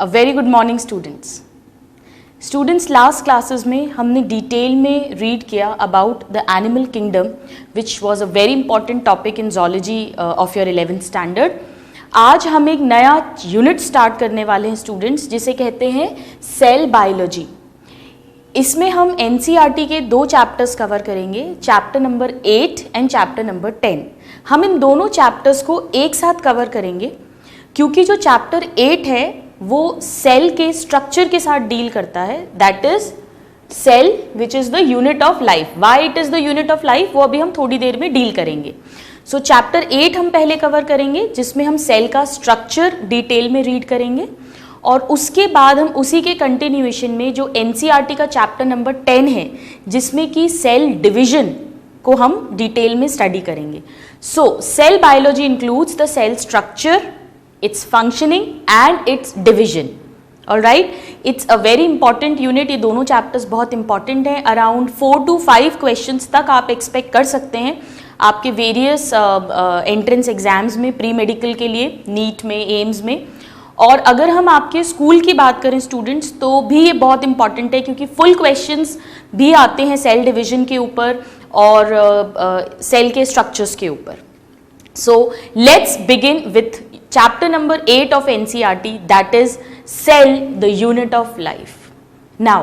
A very good morning students. Students, last classes में हमने detail में रीड किया about the animal kingdom which was a very important topic in zoology of your 11th standard. आज हम एक नया unit start करने वाले हैं स्टूडेंट्स, जिसे कहते हैं सेल बायोलॉजी. इसमें हम एनसीईआरटी के 2 चैप्टर्स कवर करेंगे, chapter number 8 and chapter number 10. हम इन दोनों चैप्टर्स को एक साथ कवर करेंगे क्योंकि जो चैप्टर 8 है वो सेल के स्ट्रक्चर के साथ डील करता है. That is cell which is the unit of life. Why it is the unit of life वो अभी हम थोड़ी देर में डील करेंगे. सो चैप्टर 8 हम पहले कवर करेंगे जिसमें हम सेल का स्ट्रक्चर डिटेल में रीड करेंगे, और उसके बाद हम उसी के कंटिन्यूएशन में जो एनसीईआरटी का चैप्टर नंबर 10 है जिसमें कि सेल डिवीजन को हम डिटेल में स्टडी करेंगे. So cell biology includes the cell structure, its functioning and its division. All right, it's a very important unit. ये दोनों चैप्टर्स बहुत इंपॉर्टेंट हैं. अराउंड 4 to 5 क्वेश्चंस तक आप एक्सपेक्ट कर सकते हैं आपके वेरियस एंट्रेंस एग्जाम्स में, प्री मेडिकल के लिए, नीट में, एम्स में. और अगर हम आपके स्कूल की बात करें स्टूडेंट्स, तो भी ये बहुत इंपॉर्टेंट है क्योंकि फुल क्वेश्चंस भी आते हैं सेल डिवीजन के ऊपर और सेल के स्ट्रक्चर्स के ऊपर. So let's begin with chapter number 8 of NCERT, that is cell, the unit of life. Now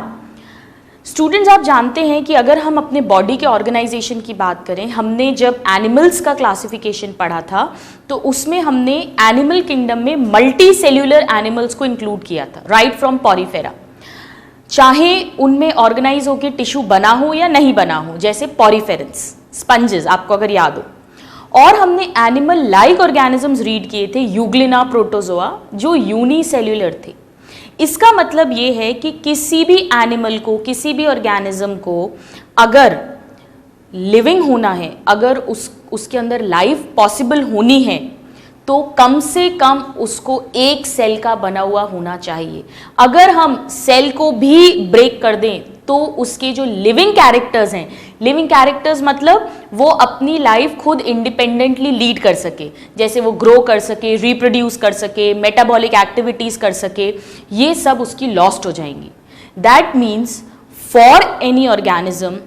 students, आप जानते हैं कि अगर हम अपने बॉडी के ऑर्गेनाइजेशन की बात करें, हमने जब एनिमल्स का क्लासिफिकेशन पढ़ा था तो उसमें हमने एनिमल किंगडम में मल्टी सेल्यूलर एनिमल्स को इंक्लूड किया था, राइट फ्रॉम पॉरीफेरा. चाहे उनमें ऑर्गेनाइज होकर टिश्यू बना हो या नहीं बना हो, जैसे पॉरीफेरेंस, स्पंजेस, आपको अगर याद हो. और हमने एनिमल लाइक ऑर्गेनिजम्स रीड किए थे, यूग्लिना, प्रोटोजोआ, जो यूनिसेल्युलर थे. इसका मतलब ये है कि किसी भी एनिमल को, किसी भी ऑर्गेनिज्म को अगर लिविंग होना है, अगर उसके अंदर लाइफ पॉसिबल होनी है, तो कम से कम उसको एक सेल का बना हुआ होना चाहिए. अगर हम सेल को भी ब्रेक कर दें तो उसके जो लिविंग कैरेक्टर्स हैं, लिविंग कैरेक्टर्स मतलब वो अपनी लाइफ खुद इंडिपेंडेंटली लीड कर सके, जैसे वो ग्रो कर सके, रिप्रोड्यूस कर सके, मेटाबॉलिक एक्टिविटीज कर सके, ये सब उसकी लॉस्ट हो जाएंगी. That means for any organism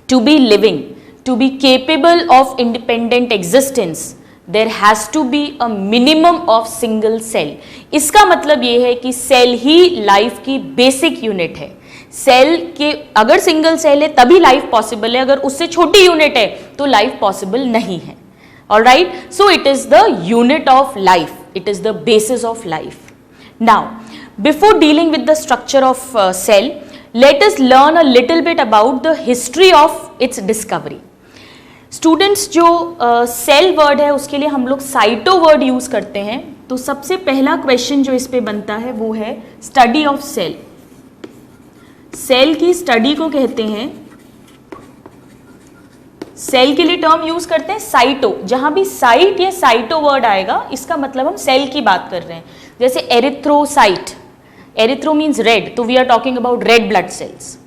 to be living, to be capable of independent existence, there has to be a minimum of single cell. इसका मतलब ये है कि सेल ही लाइफ की बेसिक यूनिट है. सेल के अगर सिंगल सेल है तभी लाइफ पॉसिबल है, अगर उससे छोटी यूनिट है तो लाइफ पॉसिबल नहीं है. Alright, so it is the unit of life, it is the basis of life. Now before dealing with the structure of cell, let us learn a little bit about the history of its discovery. Students, जो cell word है उसके लिए हम लोग cyto word use करते हैं. तो सबसे पहला क्वेश्चन जो इस पे बनता है वो है स्टडी ऑफ सेल. सेल की स्टडी को कहते हैं, सेल के लिए टर्म यूज करते हैं साइटो. जहां भी साइट या साइटो वर्ड आएगा इसका मतलब हम सेल की बात कर रहे हैं. जैसे एरिथ्रोसाइट, एरिथ्रो मीन्स रेड, तो we are talking about red blood cells.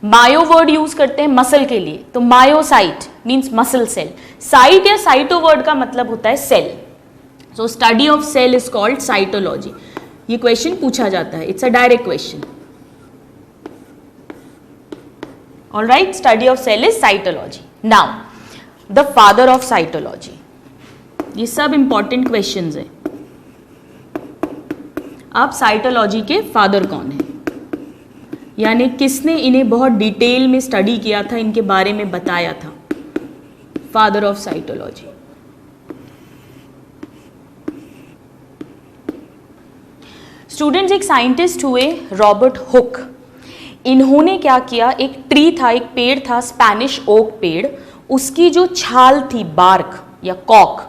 Myo word use करते हैं मसल के लिए, तो myocyte means muscle cell. Cyte या साइटो वर्ड का मतलब होता है cell. So study of cell is called cytology. ये क्वेश्चन पूछा जाता है, it's a direct question. All right, study of cell is cytology. Now, the father of cytology. ये सब important questions हैं. अब साइटोलॉजी के फादर कौन है, यानी किसने इन्हें बहुत डिटेल में स्टडी किया था, इनके बारे में बताया था. Father of cytology. स्टूडेंट्स, एक साइंटिस्ट हुए रॉबर्ट हुक. इन्होंने क्या किया, एक ट्री था, एक पेड़ था, स्पेनिश ओक पेड़, उसकी जो छाल थी, बार्क या कॉक,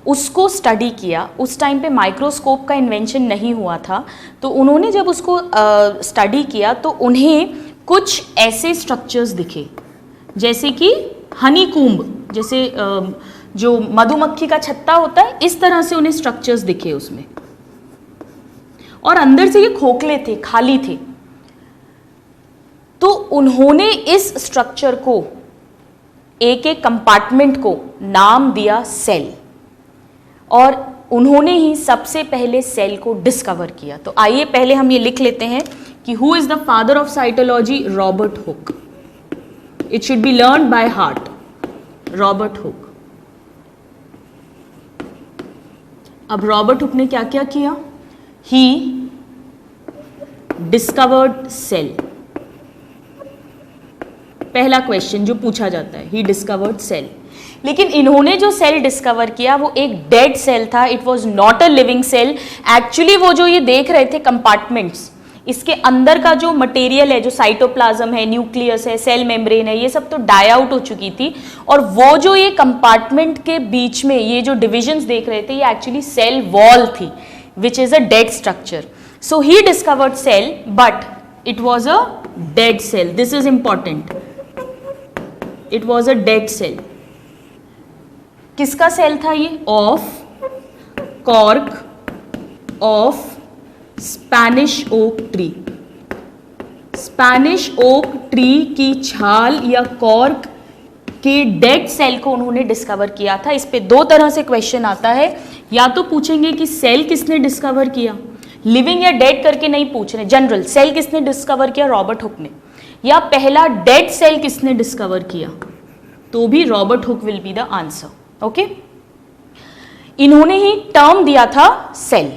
उसको स्टडी किया. उस टाइम पे माइक्रोस्कोप का इन्वेंशन नहीं हुआ था, तो उन्होंने जब उसको स्टडी किया तो उन्हें कुछ ऐसे स्ट्रक्चर्स दिखे, जैसे कि हनीकूम्ब, जैसे जो मधुमक्खी का छत्ता होता है, इस तरह से उन्हें स्ट्रक्चर्स दिखे उसमें. और अंदर से ये खोखले थे, खाली थे. तो उन्होंने इस स्ट्रक्चर को, एक एक कंपार्टमेंट को नाम दिया सेल. और उन्होंने ही सबसे पहले सेल को डिस्कवर किया। तो आइए पहले हम ये लिख लेते हैं कि who is the father of cytology? Robert Hooke. It should be learn by heart, Robert Hooke. अब रॉबर्ट हुक ने क्या क्या किया? He discovered cell. पहला क्वेश्चन जो पूछा जाता है, ही डिस्कवर्ड सेल। लेकिन इन्होंने जो सेल डिस्कवर किया वो एक डेड सेल था, it was not a living cell. Actually वो जो ये देख रहे थे कंपार्टमेंट्स, इसके अंदर का जो मटेरियल है, जो साइटोप्लाज्म है, न्यूक्लियस है, सेल मेम्ब्रेन है, ये सब तो डाई आउट हो चुकी थी। और वो जो ये कंपार्टमेंट के बीच में ये जो डिविजन्स देख रहे थे, ये एक्चुअली सेल वॉल थी, which is a dead structure. So he discovered cell but it was a dead cell. This is important, it was a dead cell. किसका सेल था ये? Of cork of Spanish oak tree. Spanish oak tree की छाल या cork के dead cell को उन्होंने discover किया था। इस पे दो तरह से क्वेश्चन आता है, या तो पूछेंगे कि सेल किसने डिस्कवर किया, लिविंग या डेड करके नहीं पूछ रहे, जनरल सेल किसने डिस्कवर किया? रॉबर्ट हुक ने। या पहला डेड सेल किसने डिस्कवर किया? तो भी Robert hook will be the answer. Okay, इन्होंने ही टर्म दिया था सेल,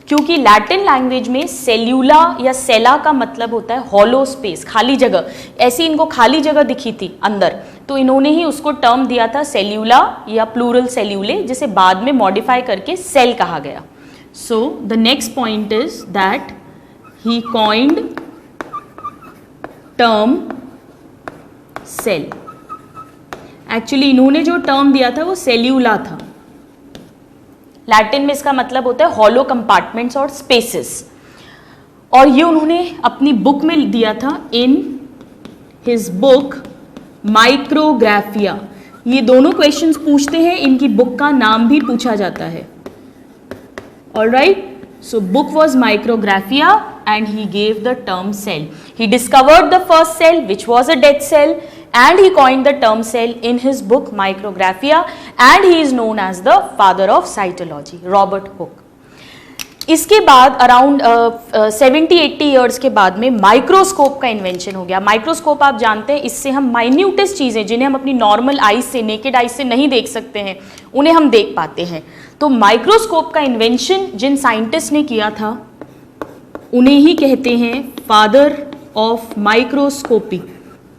क्योंकि लैटिन लैंग्वेज में सेल्यूला या सेला का मतलब होता है हॉलो स्पेस, खाली जगह। ऐसी इनको खाली जगह दिखी थी अंदर, तो इन्होंने ही उसको टर्म दिया था सेल्यूला या प्लूरल सेल्यूले, जिसे बाद में मॉडिफाई करके सेल कहा गया। So the next point is that he coined term cell. Actually इन्होंने जो टर्म दिया था वो सेल्यूला था। लैटिन में इसका मतलब होता है हॉलो कंपार्टमेंट्स और स्पेसेस, और ये उन्होंने अपनी बुक में दिया था, इन हिज बुक माइक्रोग्राफिया। ये दोनों क्वेश्चंस पूछते हैं, इनकी बुक का नाम भी पूछा जाता है। Alright, so book was Micrographia and he gave the term cell. He discovered the first cell which was a dead cell and he coined the term cell in his book Micrographia and he is known as the father of cytology, Robert Hooke. इसके बाद around 70-80 years के बाद में microscope का invention हो गया। Microscope आप जानते हैं, इससे हम माइन्यूटेस्ट चीज़ें जिन्हें हम अपनी नॉर्मल आइज से, नेकेड आइज से नहीं देख सकते हैं, उन्हें हम देख पाते हैं। तो माइक्रोस्कोप का इन्वेंशन जिन साइंटिस्ट ने किया था उन्हें ही कहते हैं father of microscopy,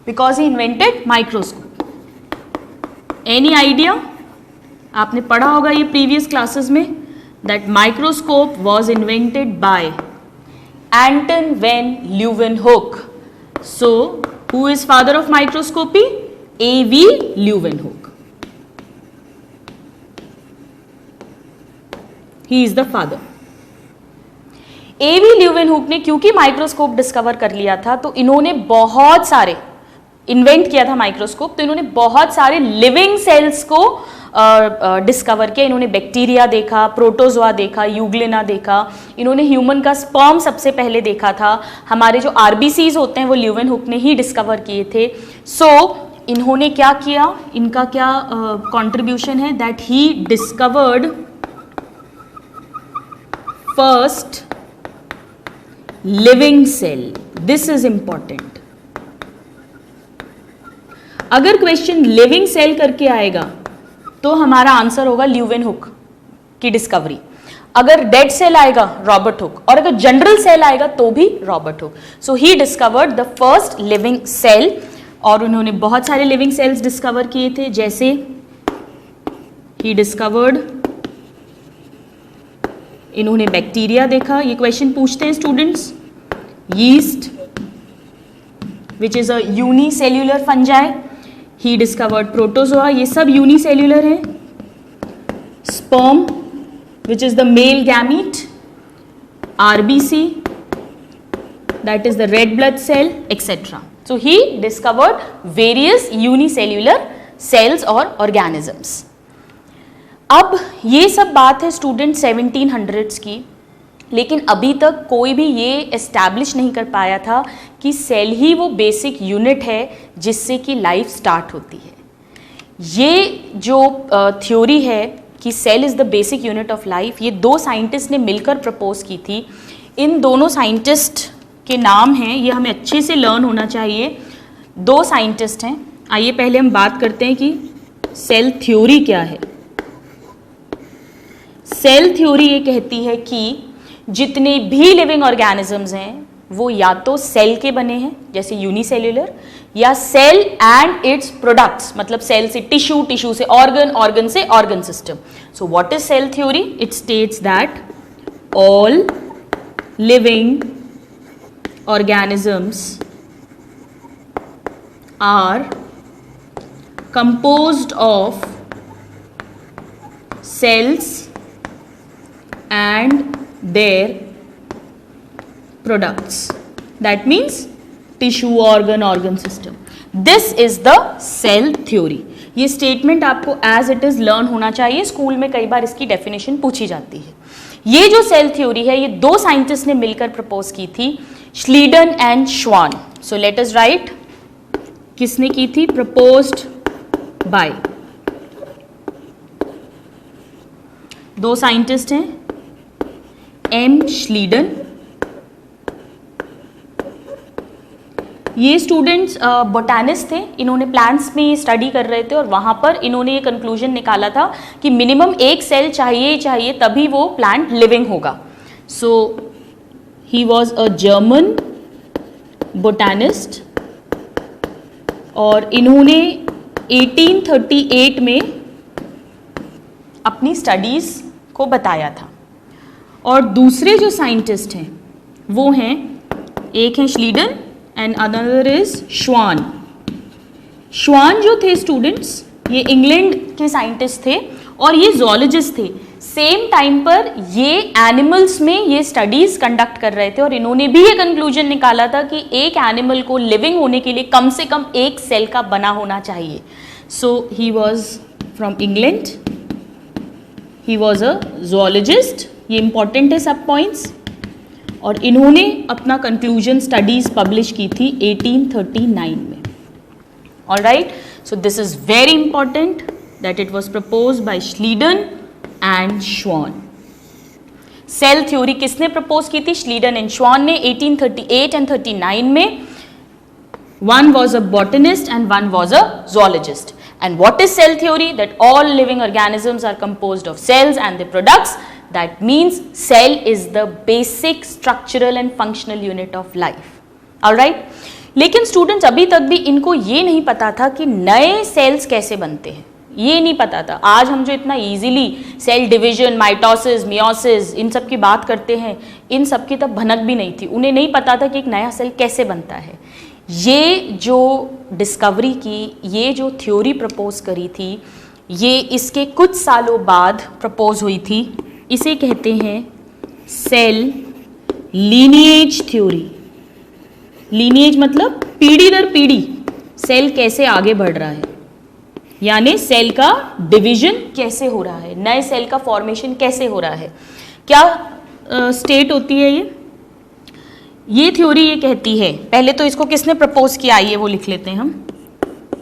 because he invented microscope. Any idea? आपने पढ़ा होगा ये प्रीवियस क्लासेस में, that microscope was invented by Anton van Leeuwenhoek. So, who is father of microscopy? A.V. Leeuwenhoek. He is the father. A.V. Leeuwenhoek ने क्योंकि microscope discover कर लिया था, तो इन्होंने बहुत सारे इन्वेंट किया था माइक्रोस्कोप, तो इन्होंने बहुत सारे लिविंग सेल्स को डिस्कवर किया। इन्होंने बैक्टीरिया देखा, प्रोटोजोआ देखा, यूग्लिना देखा, इन्होंने ह्यूमन का स्पर्म सबसे पहले देखा था। हमारे जो आरबीसीज होते हैं वो ल्यूवेनहुक ने ही डिस्कवर किए थे। सो इन्होंने क्या किया, इनका क्या कंट्रीब्यूशन है, that he discovered first living cell. This is important. अगर क्वेश्चन लिविंग सेल करके आएगा तो हमारा आंसर होगा ल्यूवेनहुक की डिस्कवरी। अगर डेड सेल आएगा रॉबर्ट हुक, और अगर जनरल सेल आएगा तो भी Robert Hooke. So he discovered the first living cell, और उन्होंने बहुत सारे लिविंग सेल्स डिस्कवर किए थे, जैसे ही डिस्कवर्ड, इन्होंने बैक्टीरिया देखा। ये क्वेश्चन पूछते हैं students. Yeast which is a unicellular fungi. He discovered protozoa, ये सब यूनिसेल्यूलर है। Sperm which is the male gamete. RBC that is the red blood cell, etcetera. So he discovered various unicellular cells और organisms. अब ये सब बात है student 1700s की, लेकिन अभी तक कोई भी ये एस्टैब्लिश नहीं कर पाया था कि सेल ही वो बेसिक यूनिट है जिससे कि लाइफ स्टार्ट होती है। ये जो थ्योरी है कि cell is the basic unit of life, ये दो साइंटिस्ट ने मिलकर प्रपोज की थी। इन दोनों साइंटिस्ट के नाम हैं, ये हमें अच्छे से लर्न होना चाहिए। दो साइंटिस्ट हैं। आइए पहले हम बात करते हैं कि सेल थ्योरी क्या है। सेल थ्योरी ये कहती है कि जितने भी लिविंग ऑर्गेनिजम्स हैं वो या तो सेल के बने हैं जैसे यूनिसेल्यूलर, या सेल एंड इट्स प्रोडक्ट्स, मतलब सेल से टिश्यू, टिश्यू से ऑर्गन, ऑर्गन से organ system. So what is cell theory? It states that all living organisms are composed of cells and their products. That means tissue, organ, organ system. This is the cell theory. ये statement आपको as it is learn होना चाहिए। School में कई बार इसकी definition पूछी जाती है। ये जो सेल थ्योरी है ये दो साइंटिस्ट ने मिलकर प्रपोज की थी, श्लीडन एंड श्वान। सो लेट अस राइट, किसने की थी? प्रपोज्ड बाय दो साइंटिस्ट हैं, एम श्लीडन। ये स्टूडेंट्स बोटानिस्ट थे, इन्होंने प्लांट्स में स्टडी कर रहे थे और वहाँ पर इन्होंने ये कंक्लूजन निकाला था कि मिनिमम एक सेल चाहिए ही चाहिए तभी वो प्लांट लिविंग होगा। So he was a German botanist और इन्होंने 1838 में अपनी स्टडीज़ को बताया था। और दूसरे जो साइंटिस्ट हैं वो हैं, एक हैं श्लीडन एंड अनदर इज श्वान। श्वान जो थे स्टूडेंट्स, ये इंग्लैंड के साइंटिस्ट थे और ये जोलॉजिस्ट थे। सेम टाइम पर ये एनिमल्स में ये स्टडीज कंडक्ट कर रहे थे और इन्होंने भी ये कंक्लूजन निकाला था कि एक एनिमल को लिविंग होने के लिए कम से कम एक सेल का बना होना चाहिए। So he was from England, he was a zoologist. ये इंपॉर्टेंट है सब पॉइंट्स। और इन्होंने अपना कंक्लूजन स्टडीज पब्लिश की थी 1839 में। Alright, so this is very important that it was proposed by Schleiden and श्वान। सेल थ्योरी किसने प्रपोज की थी? श्लीडन एंड श्वान ने 1838 एंड 39 में। One was a botanist and one was a zoologist. And what is cell theory? That all living organisms are composed of cells and their products. That means cell is the basic structural and functional unit of life. Alright? लेकिन students अभी तक भी इनको ये नहीं पता था कि नए सेल्स कैसे बनते हैं, ये नहीं पता था। आज हम जो इतना easily cell division, mitosis, meiosis, इन सब की बात करते हैं, इन सब की तब भनक भी नहीं थी। उन्हें नहीं पता था कि एक नया सेल कैसे बनता है। ये जो डिस्कवरी की, ये जो थ्योरी प्रपोज करी थी, ये इसके कुछ सालों बाद प्रपोज हुई थी। इसे कहते हैं सेल लीनिएज थ्योरी। लीनिएज मतलब पीढ़ी दर पीढ़ी सेल कैसे आगे बढ़ रहा है, यानी सेल का डिवीजन कैसे हो रहा है, नए सेल का फॉर्मेशन कैसे हो रहा है। क्या स्टेट होती है ये थ्योरी ये कहती है, पहले तो इसको किसने प्रपोज किया आइए वो लिख लेते हैं हम।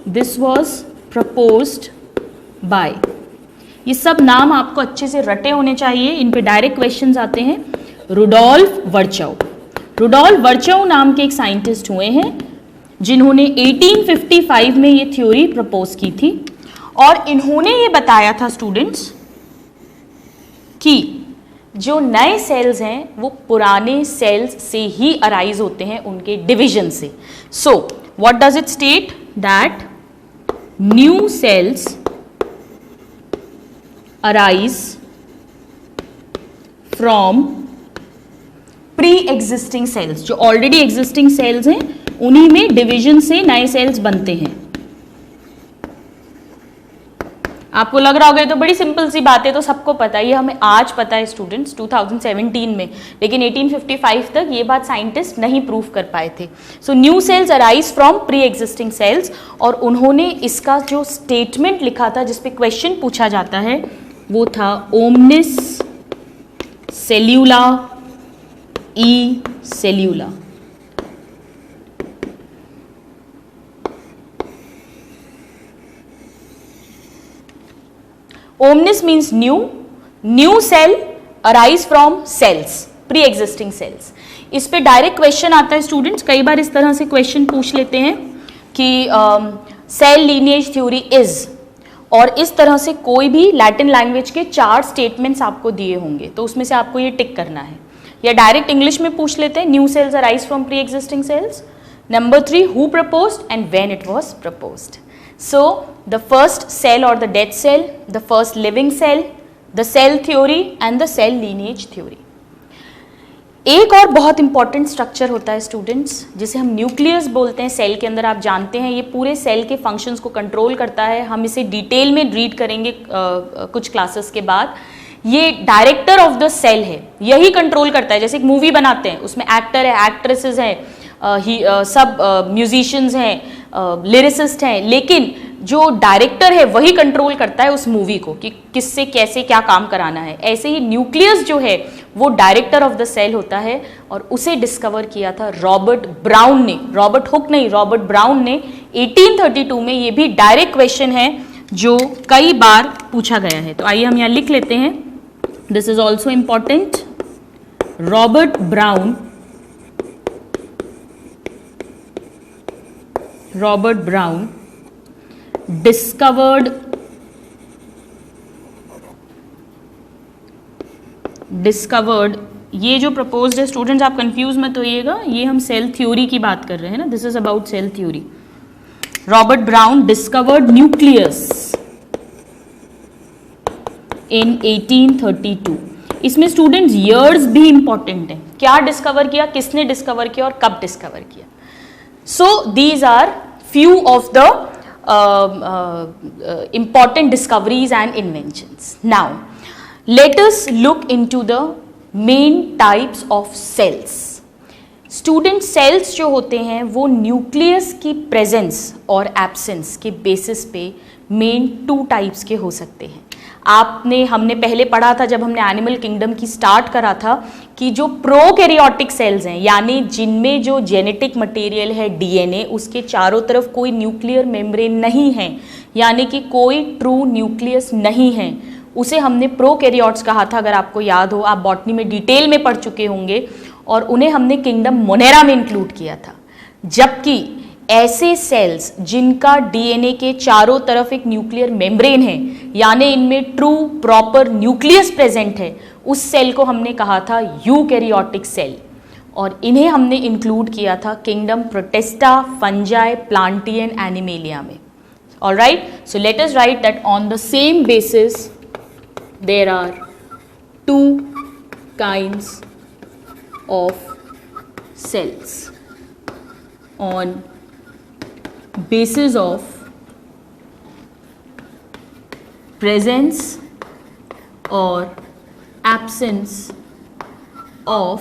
दिस वॉज प्रपोज्ड बाय, ये सब नाम आपको अच्छे से रटे होने चाहिए, इन पे डायरेक्ट क्वेश्चंस आते हैं। रुडोल्फ वर्चोव। रुडोल्फ वर्चोव नाम के एक साइंटिस्ट हुए हैं जिन्होंने 1855 में ये थ्योरी प्रपोज की थी और इन्होंने ये बताया था स्टूडेंट्स कि जो नए सेल्स हैं वो पुराने सेल्स से ही अराइज होते हैं, उनके डिवीजन से। So what does it state? That new cells arise from pre existing sales. जो ऑलरेडी एग्जिस्टिंग सेल्स हैं उन्हीं में डिवीजन से नए सेल्स बनते हैं। आपको लग रहा होगा ये तो बड़ी सिंपल सी बात है, तो सबको पता है, ये हमें आज पता है स्टूडेंट्स 2017 में, लेकिन 1855 तक ये बात साइंटिस्ट नहीं प्रूव कर पाए थे। So new cells arise from pre existing sales, और उन्होंने इसका जो स्टेटमेंट लिखा था जिसपे क्वेश्चन पूछा जाता है वो था omnis cellula e cellula. Omnis means new, new cell arise from cells, pre existing cells. इस पे डायरेक्ट क्वेश्चन आता है स्टूडेंट्स, कई बार इस तरह से क्वेश्चन पूछ लेते हैं कि सेल लीनिएज थ्योरी इज, और इस तरह से कोई भी लैटिन लैंग्वेज के 4 स्टेटमेंट्स आपको दिए होंगे, तो उसमें से आपको ये टिक करना है। या डायरेक्ट इंग्लिश में पूछ लेते हैं, new cells arise from pre existing cells. Number 3, who proposed and when it was proposed. So the first cell और the death cell, the first living cell, the cell theory and the cell lineage theory. एक और बहुत important structure होता है students, जिसे हम nucleus बोलते हैं सेल के अंदर। आप जानते हैं ये पूरे सेल के फंक्शंस को कंट्रोल करता है। हम इसे डिटेल में रीड करेंगे कुछ क्लासेस के बाद। ये डायरेक्टर ऑफ द सेल है, यही कंट्रोल करता है। जैसे एक मूवी बनाते हैं, उसमें एक्टर है, एक्ट्रेसेस हैं, सब म्यूजिशियंस हैं, लिरिसिस्ट हैं, लेकिन जो डायरेक्टर है वही कंट्रोल करता है उस मूवी को कि किससे कैसे क्या काम कराना है। ऐसे ही न्यूक्लियस जो है वो डायरेक्टर ऑफ द सेल होता है, और उसे डिस्कवर किया था रॉबर्ट ब्राउन ने, रॉबर्ट हुक नहीं, रॉबर्ट ब्राउन ने 1832 में। ये भी डायरेक्ट क्वेश्चन है जो कई बार पूछा गया है, तो आइए हम यहाँ लिख लेते हैं। This is also important. Robert brown, Robert Brown discovered, ये जो प्रपोज्ड है स्टूडेंट्स, आप कंफ्यूज मत होइएगा, ये हम सेल थ्योरी की बात कर रहे हैं ना, this is about cell theory. Robert Brown discovered nucleus in 1832। इसमें स्टूडेंट्स ईयर्स भी इंपॉर्टेंट है, क्या डिस्कवर किया, किसने डिस्कवर किया और कब डिस्कवर किया। So these are few of the important discoveries and inventions. Now, let us look into the main types of cells. Student cells जो होते हैं वो न्यूक्लियस की प्रेजेंस और एब्सेंस के बेसिस पे मेन 2 टाइप्स के हो सकते हैं। हमने पहले पढ़ा था जब हमने एनिमल किंगडम की स्टार्ट करा था कि जो प्रोकैरियोटिक सेल्स हैं, यानी जिनमें जो जेनेटिक मटेरियल है डीएनए, उसके चारों तरफ कोई न्यूक्लियर मेम्ब्रेन नहीं है, यानी कि कोई ट्रू न्यूक्लियस नहीं है, उसे हमने प्रोकैरियोट्स कहा था। अगर आपको याद हो, आप बॉटनी में डिटेल में पढ़ चुके होंगे, और उन्हें हमने किंगडम मोनेरा में इंक्लूड किया था। जबकि ऐसे सेल्स जिनका डीएनए के चारों तरफ एक न्यूक्लियर मेम्ब्रेन है, यानी इनमें ट्रू प्रॉपर न्यूक्लियस प्रेजेंट है, उस सेल को हमने कहा था यूकैरियोटिक सेल, और इन्हें हमने इंक्लूड किया था kingdom protista, fungi, plantae, animalia में। Alright, so let us write that on the same basis there are 2 kinds of cells on basis of presence or absence of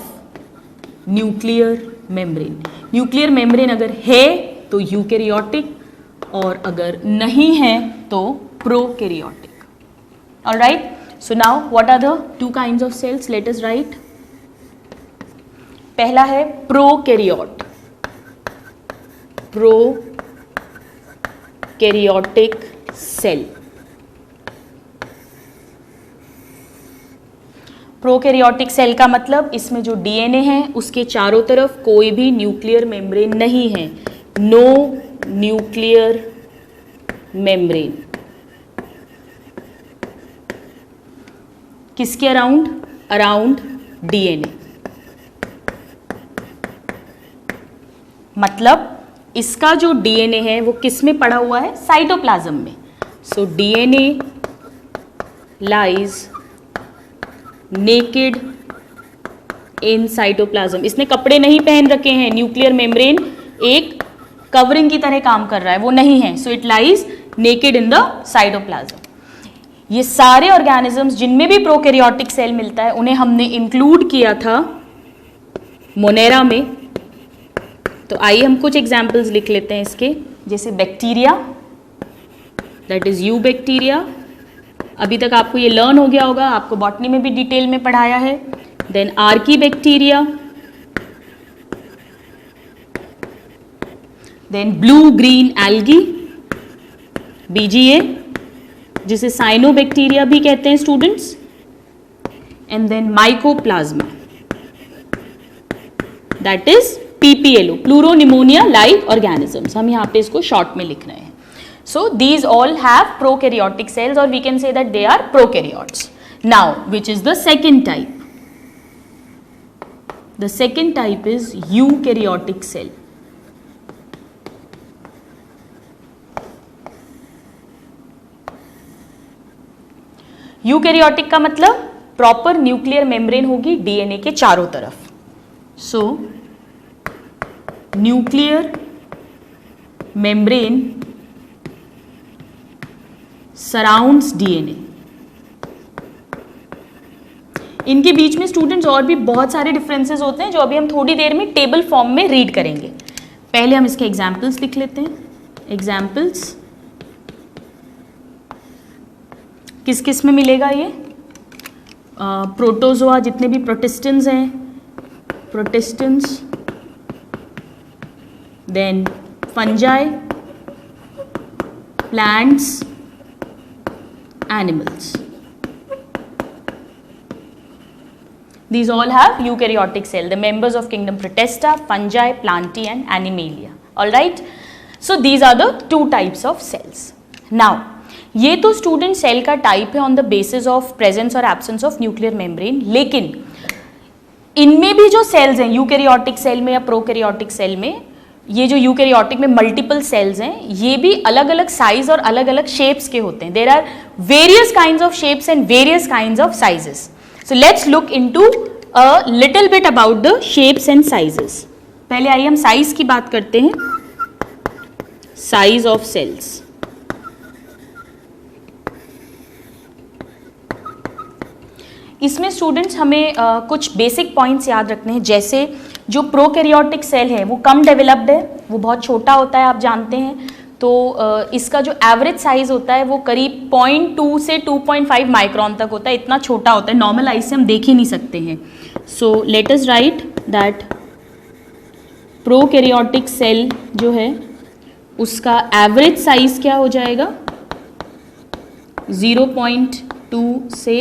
nuclear membrane. Nuclear membrane अगर है तो eukaryotic, और अगर नहीं है तो prokaryotic. Alright, so now what are the 2 kinds of cells? Let us write. पहला है prokaryote, prokaryotic cell. Prokaryotic cell का मतलब इसमें जो डीएनए है उसके चारों तरफ कोई भी न्यूक्लियर मेम्ब्रेन नहीं है, नो न्यूक्लियर मेम्ब्रेन। किसके अराउंड? Around DNA. मतलब इसका जो डीएनए है वो किस में पड़ा हुआ है? साइटोप्लाज्म में। So DNA lies naked in cytoplasm. इसने कपड़े नहीं पहन रखे हैं, न्यूक्लियर मेम्ब्रेन एक कवरिंग की तरह काम कर रहा है, वो नहीं है। So it lies naked in the cytoplasm. ये सारे ऑर्गेनिजम्स जिनमें भी प्रोकैरियोटिक सेल मिलता है उन्हें हमने इंक्लूड किया था मोनेरा में। तो आइए हम कुछ एग्जाम्पल्स लिख लेते हैं इसके, जैसे bacteria, that is you bacteria. अभी तक आपको ये लर्न हो गया होगा, आपको बॉटनी में भी डिटेल में पढ़ाया है। Then archaebacteria, then blue green algae, BGA, जिसे साइनोबैक्टीरिया भी कहते हैं students, and then mycoplasma, that is PPLO, pleuropneumonia like organisms. हम यहाँ पे इसको शॉर्ट में लिख रहे हैं. So these all have prokaryotic cells, or we can say that they are prokaryotes. Now, which is the second type? The second type is eukaryotic cell. Eukaryotic का मतलब प्रॉपर न्यूक्लियर मेम्ब्रेन होगी DNA के चारों तरफ. सो nuclear membrane surrounds DNA. इनके बीच में students और भी बहुत सारे डिफरेंसेस होते हैं जो अभी हम थोड़ी देर में टेबल फॉर्म में रीड करेंगे. पहले हम इसके एग्जाम्पल्स लिख लेते हैं. एग्जाम्पल्स किस किस में मिलेगा ये? प्रोटोजोआ, जितने भी प्रोटिस्टेंस हैं, protistans, then fungi, plants, animals. These all have eukaryotic cell, the members of kingdom Protista, fungi, plantae and animalia. All right. So these are the two types of cells. Now, ये तो student cell का type है on the basis of presence और absence of nuclear membrane. लेकिन इनमें भी जो sales हैं यूकैरियोटिक सेल में या प्रोकैरियोटिक सेल में, ये जो यूकैरियोटिक में मल्टीपल सेल्स हैं, ये भी अलग अलग साइज और अलग अलग शेप्स के होते हैं. There are various kinds of shapes and various kinds of sizes. So let's look into a little bit about the shapes and sizes. पहले आइए हम साइज की बात करते हैं. Size of cells. इसमें स्टूडेंट्स हमें कुछ बेसिक पॉइंट्स याद रखने हैं. जैसे जो प्रोकैरियोटिक सेल है वो कम डेवलप्ड है, वो बहुत छोटा होता है, आप जानते हैं. तो इसका जो एवरेज साइज होता है वो करीब 0.2 से 2.5 माइक्रोन तक होता है. इतना छोटा होता है, नॉर्मल आई से हम देख ही नहीं सकते हैं. So let us write that prokaryotic cell जो है उसका एवरेज साइज क्या हो जाएगा? 0.2 से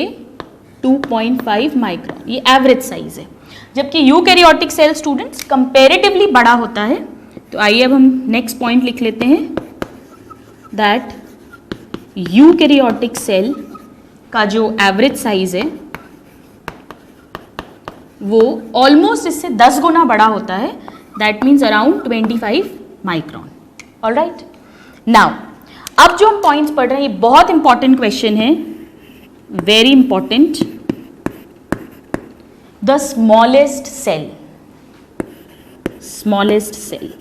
2.5 माइक्रोन, ये एवरेज साइज है. जबकि यूकैरियोटिक सेल स्टूडेंट्स कंपैरेटिवली बड़ा होता है. तो आइए अब हम नेक्स्ट पॉइंट लिख लेते हैं दैट यूकैरियोटिक सेल का जो एवरेज साइज है वो ऑलमोस्ट इससे 10 गुना बड़ा होता है. That means around 25 micron. Alright. Now अब जो हम पॉइंट्स पढ़ रहे हैं ये बहुत इंपॉर्टेंट क्वेश्चन है, very important. The smallest cell. Smallest cell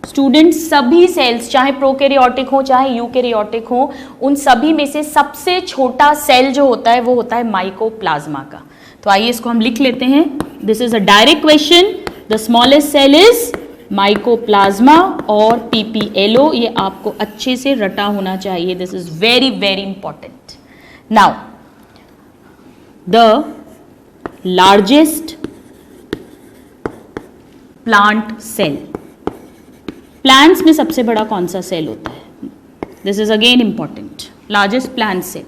students, सभी सेल्स चाहे प्रोकैरियोटिक हो चाहे यूकैरियोटिक हो, उन सभी में से सबसे छोटा सेल जो होता है वो होता है माइकोप्लाज्मा का. तो आइए इसको हम लिख लेते हैं. This is a direct question. The smallest cell is mycoplasma और PPLO. ये आपको अच्छे से रटा होना चाहिए. This is very very important. Now the largest plant cell. Plants में सबसे बड़ा कौन सा सेल होता है? This is again important. Largest plant cell.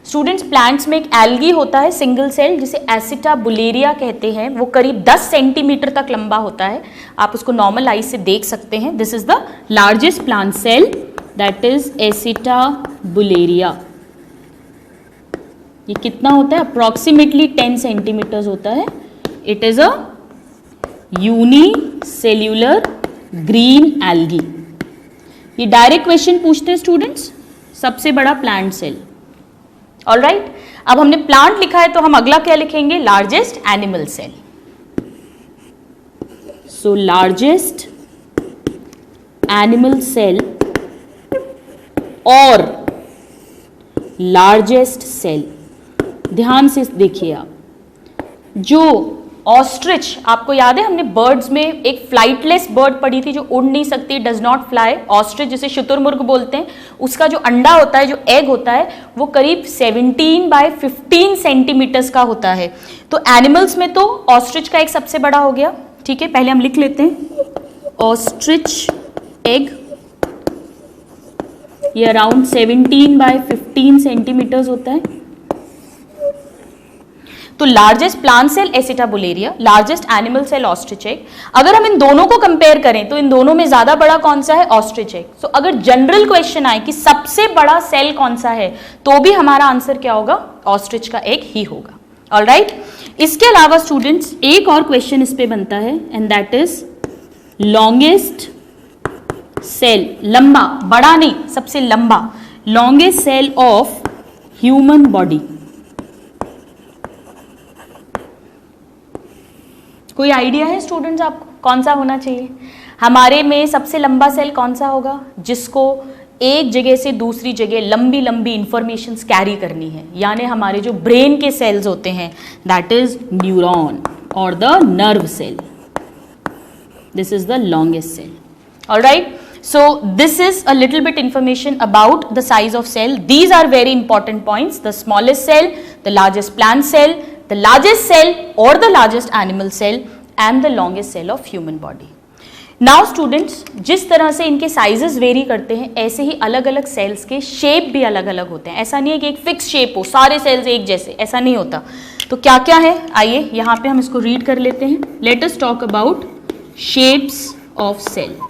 Students, plants में एक एल्गी होता है सिंगल सेल जिसे एसिटाबुलेरिया कहते हैं. वो करीब 10 सेंटीमीटर तक लंबा होता है. आप उसको नॉर्मल आई से देख सकते हैं. This is the largest plant cell, that is acetabularia. ये कितना होता है? अप्रॉक्सीमेटली 10 सेंटीमीटर्स होता है. It is a unicellular green algae. ये डायरेक्ट क्वेश्चन पूछते हैं स्टूडेंट्स. सबसे बड़ा प्लांट सेल. ऑलराइट. अब हमने प्लांट लिखा है तो हम अगला क्या लिखेंगे? Largest animal cell. So largest animal cell और लार्जेस्ट सेल. ध्यान से देखिए आप. जो ऑस्ट्रिच, आपको याद है हमने बर्ड्स में एक फ्लाइटलेस बर्ड पढ़ी थी जो उड़ नहीं सकती, डज नॉट फ्लाई. ऑस्ट्रिच जिसे शुतुरमुर्ग बोलते हैं, उसका जो अंडा होता है, जो एग होता है, वो करीब 17 बाय 15 सेंटीमीटर्स का होता है. तो एनिमल्स में तो ऑस्ट्रिच का एक सबसे बड़ा हो गया. ठीक है, पहले हम लिख लेते हैं ऑस्ट्रिच एग ये अराउंड 17/15 सेंटीमीटर्स होता है। तो largest plant cell acetabularia, largest animal cell ostrich egg. अगर हम इन दोनों को कंपेयर करें तो इन दोनों में ज्यादा बड़ा कौन सा है? Ostrich egg. सो अगर जनरल क्वेश्चन आए कि सबसे बड़ा सेल कौन सा है, तो भी हमारा आंसर क्या होगा? ऑस्ट्रिच का एग ही होगा। ऑलराइट, इसके अलावा स्टूडेंट्स एक और क्वेश्चन इस पे बनता है, and that is longest cell, लंबा, बड़ा नहीं, सबसे लंबा, longest cell of human body. कोई आइडिया है स्टूडेंट्स आपको कौन सा होना चाहिए? हमारे में सबसे लंबा सेल कौन सा होगा? जिसको एक जगह से दूसरी जगह लंबी लंबी इंफॉर्मेशन कैरी करनी है, यानी हमारे जो ब्रेन के सेल्स होते हैं, दैट इज न्यूरॉन और the nerve cell. This is the longest cell. Alright, so this is a little bit information about the size of cell. These are very important points: the smallest cell, the largest plant cell, the largest cell or the largest animal cell, and the longest cell of human body. Now students, जिस तरह से इनके sizes very करते हैं, ऐसे ही अलग अलग sales के शेप भी अलग अलग होते हैं। ऐसा नहीं है कि एक फिक्स शेप हो, सारे सेल्स एक जैसे, ऐसा नहीं होता। तो क्या क्या है, आइए यहाँ पे हम इसको रीड कर लेते हैं। Let us talk about shapes of cell.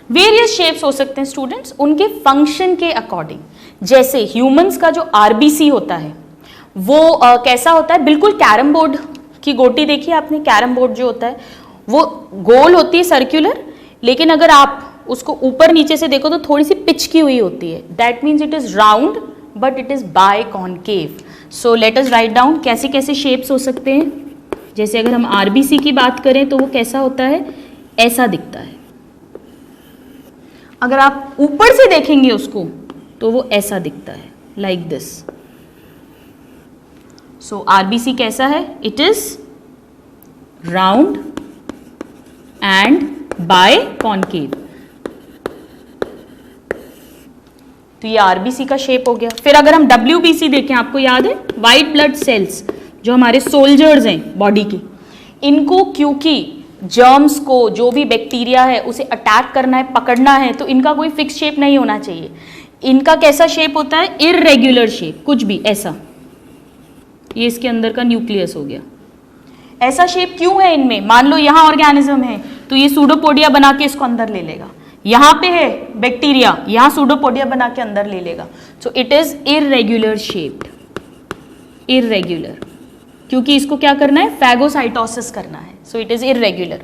Various shapes हो सकते हैं स्टूडेंट्स, उनके फंक्शन के अकॉर्डिंग। जैसे ह्यूमंस का जो आरबीसी होता है वो कैसा होता है? बिल्कुल कैरम बोर्ड की गोटी देखी आपने? कैरम बोर्ड जो होता है वो गोल होती है, सर्कुलर, लेकिन अगर आप उसको ऊपर नीचे से देखो तो थोड़ी सी पिचकी हुई होती है। That means it is round but it is by concave. So let us write down कैसे कैसे शेप्स हो सकते हैं। जैसे अगर हम आरबीसी की बात करें तो वो कैसा होता है? ऐसा दिखता है। अगर आप ऊपर से देखेंगे उसको तो वो ऐसा दिखता है, लाइक दिस। सो आरबीसी कैसा है? It is round and biconcave. तो ये आरबीसी का शेप हो गया। फिर अगर हम डब्ल्यूबीसी देखें, आपको याद है व्हाइट ब्लड सेल्स जो हमारे सोल्जर्स हैं बॉडी के, इनको क्योंकि जर्म्स को, जो भी बैक्टीरिया है उसे अटैक करना है, पकड़ना है, तो इनका कोई फिक्स शेप नहीं होना चाहिए। इनका कैसा शेप होता है? इररेगुलर शेप, कुछ भी ऐसा। ये इसके अंदर का न्यूक्लियस हो गया। ऐसा शेप क्यों है इनमें? मान लो यहाँ ऑर्गेनिज्म है तो ये सूडोपोडिया बना के इसको अंदर ले लेगा। यहाँ पे है बैक्टीरिया, यहाँ सूडोपोडिया बना के अंदर ले लेगा। सो it is irregular shaped, irregular, क्योंकि इसको क्या करना है? फैगोसाइटोसिस करना है। सो इट इज इररेगुलर।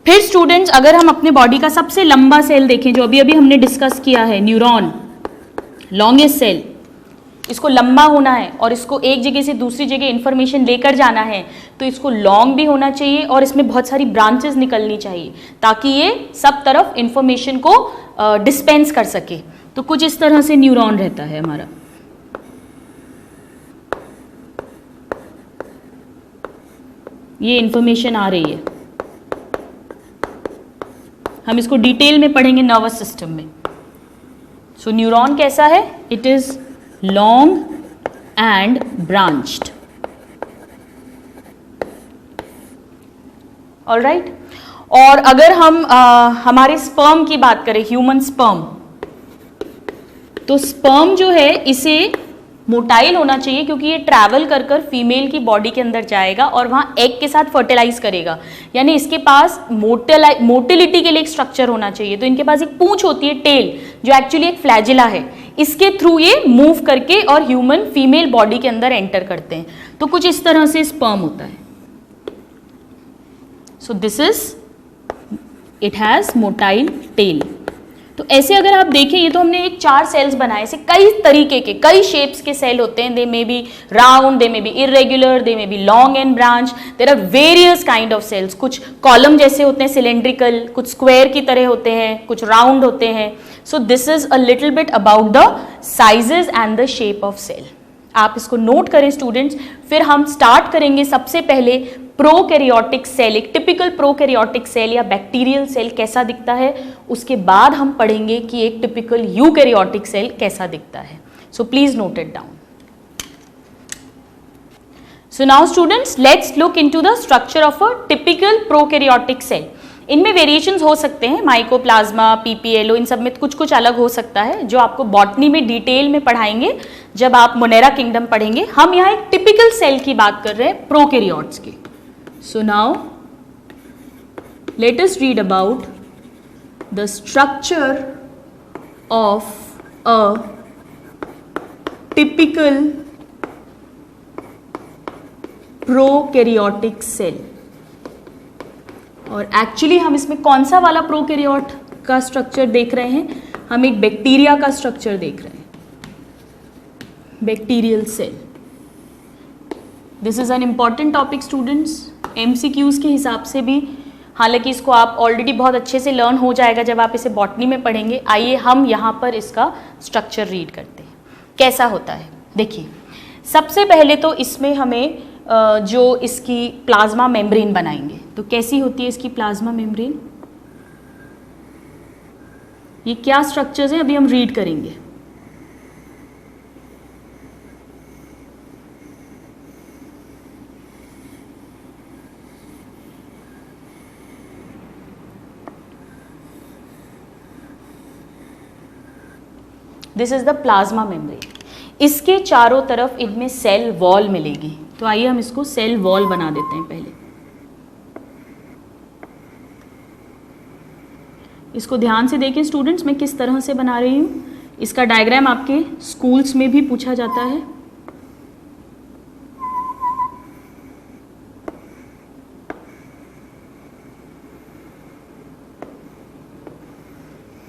फिर स्टूडेंट्स, अगर हम अपने बॉडी का सबसे लंबा सेल देखें, जो अभी अभी हमने डिस्कस किया है, न्यूरॉन, लॉन्गेस्ट सेल, इसको लंबा होना है और इसको एक जगह से दूसरी जगह इंफॉर्मेशन लेकर जाना है, तो इसको लॉन्ग भी होना चाहिए और इसमें बहुत सारी ब्रांचेस निकलनी चाहिए ताकि ये सब तरफ इंफॉर्मेशन को डिस्पेंस कर सके। तो कुछ इस तरह से न्यूरॉन रहता है हमारा। ये इंफॉर्मेशन आ रही है, हम इसको डिटेल में पढ़ेंगे नर्वस सिस्टम में। सो न्यूरॉन कैसा है? It is long and branched. Alright, और अगर हम हमारे स्पर्म की बात करें, ह्यूमन स्पर्म, तो स्पर्म जो है इसे मोटाइल होना चाहिए क्योंकि ये ट्रैवल कर कर फीमेल की बॉडी के अंदर जाएगा और वहाँ एग के साथ फर्टिलाइज करेगा, यानी इसके पास मोटिलिटी के लिए एक स्ट्रक्चर होना चाहिए। तो इनके पास एक पूंछ होती है, टेल, जो एक्चुअली एक फ्लैजिला है, इसके थ्रू ये मूव करके और ह्यूमन फीमेल बॉडी के अंदर एंटर करते हैं। तो कुछ इस तरह से स्पर्म होता है। So this is, it has motile tail. तो ऐसे अगर आप देखें, ये तो हमने एक 4 सेल्स बनाए, ऐसे कई तरीके के, कई शेप्स के सेल होते हैं। They may be round, they may be irregular, they may be long and branch. There are various kind of cells. कुछ कॉलम जैसे होते हैं, सिलेंड्रिकल, कुछ स्क्वायर की तरह होते हैं, कुछ राउंड होते हैं। So this is a little bit about the sizes and the shape of cell. आप इसको नोट करें स्टूडेंट्स। फिर हम स्टार्ट करेंगे सबसे पहले प्रोकैरियोटिक सेल, एक टिपिकल प्रोकैरियोटिक सेल या बैक्टीरियल सेल कैसा दिखता है। उसके बाद हम पढ़ेंगे कि एक टिपिकल यूकैरियोटिक सेल कैसा दिखता है। So please note it down. So now students, let's look into the structure of a typical prokaryotic cell. इनमें वेरिएशंस हो सकते हैं, माइकोप्लाज्मा, पीपीएलओ, इन सब में कुछ कुछ अलग हो सकता है, जो आपको बॉटनी में डिटेल में पढ़ाएंगे जब आप मोनेरा किंगडम पढ़ेंगे। हम यहाँ एक टिपिकल सेल की बात कर रहे हैं, प्रोकैरियोट्स की। So now let us read about the structure of a typical prokaryotic cell. और एक्चुअली हम इसमें कौन सा वाला प्रोकैरियोट का स्ट्रक्चर देख रहे हैं? हम एक बैक्टीरिया का स्ट्रक्चर देख रहे हैं, bacterial cell. This is an important topic students, MCQs के हिसाब से भी, हालांकि इसको आप ऑलरेडी बहुत अच्छे से लर्न हो जाएगा जब आप इसे बॉटनी में पढ़ेंगे। आइए हम यहाँ पर इसका स्ट्रक्चर रीड करते हैं, कैसा होता है। देखिए, सबसे पहले तो इसमें हमें जो इसकी प्लाज्मा मेम्ब्रेन बनाएंगे, तो कैसी होती है इसकी प्लाज्मा मेम्ब्रेन? ये क्या स्ट्रक्चर्स हैं अभी हम रीड करेंगे। This is the plasma membrane. इसके चारों तरफ इनमें सेल वॉल मिलेगी। तो आइए हम इसको सेल वॉल बना देते हैं पहले। इसको ध्यान से देखें स्टूडेंट्स, मैं किस तरह से बना रही हूँ। इसका डायग्राम आपके स्कूल्स में भी पूछा जाता है।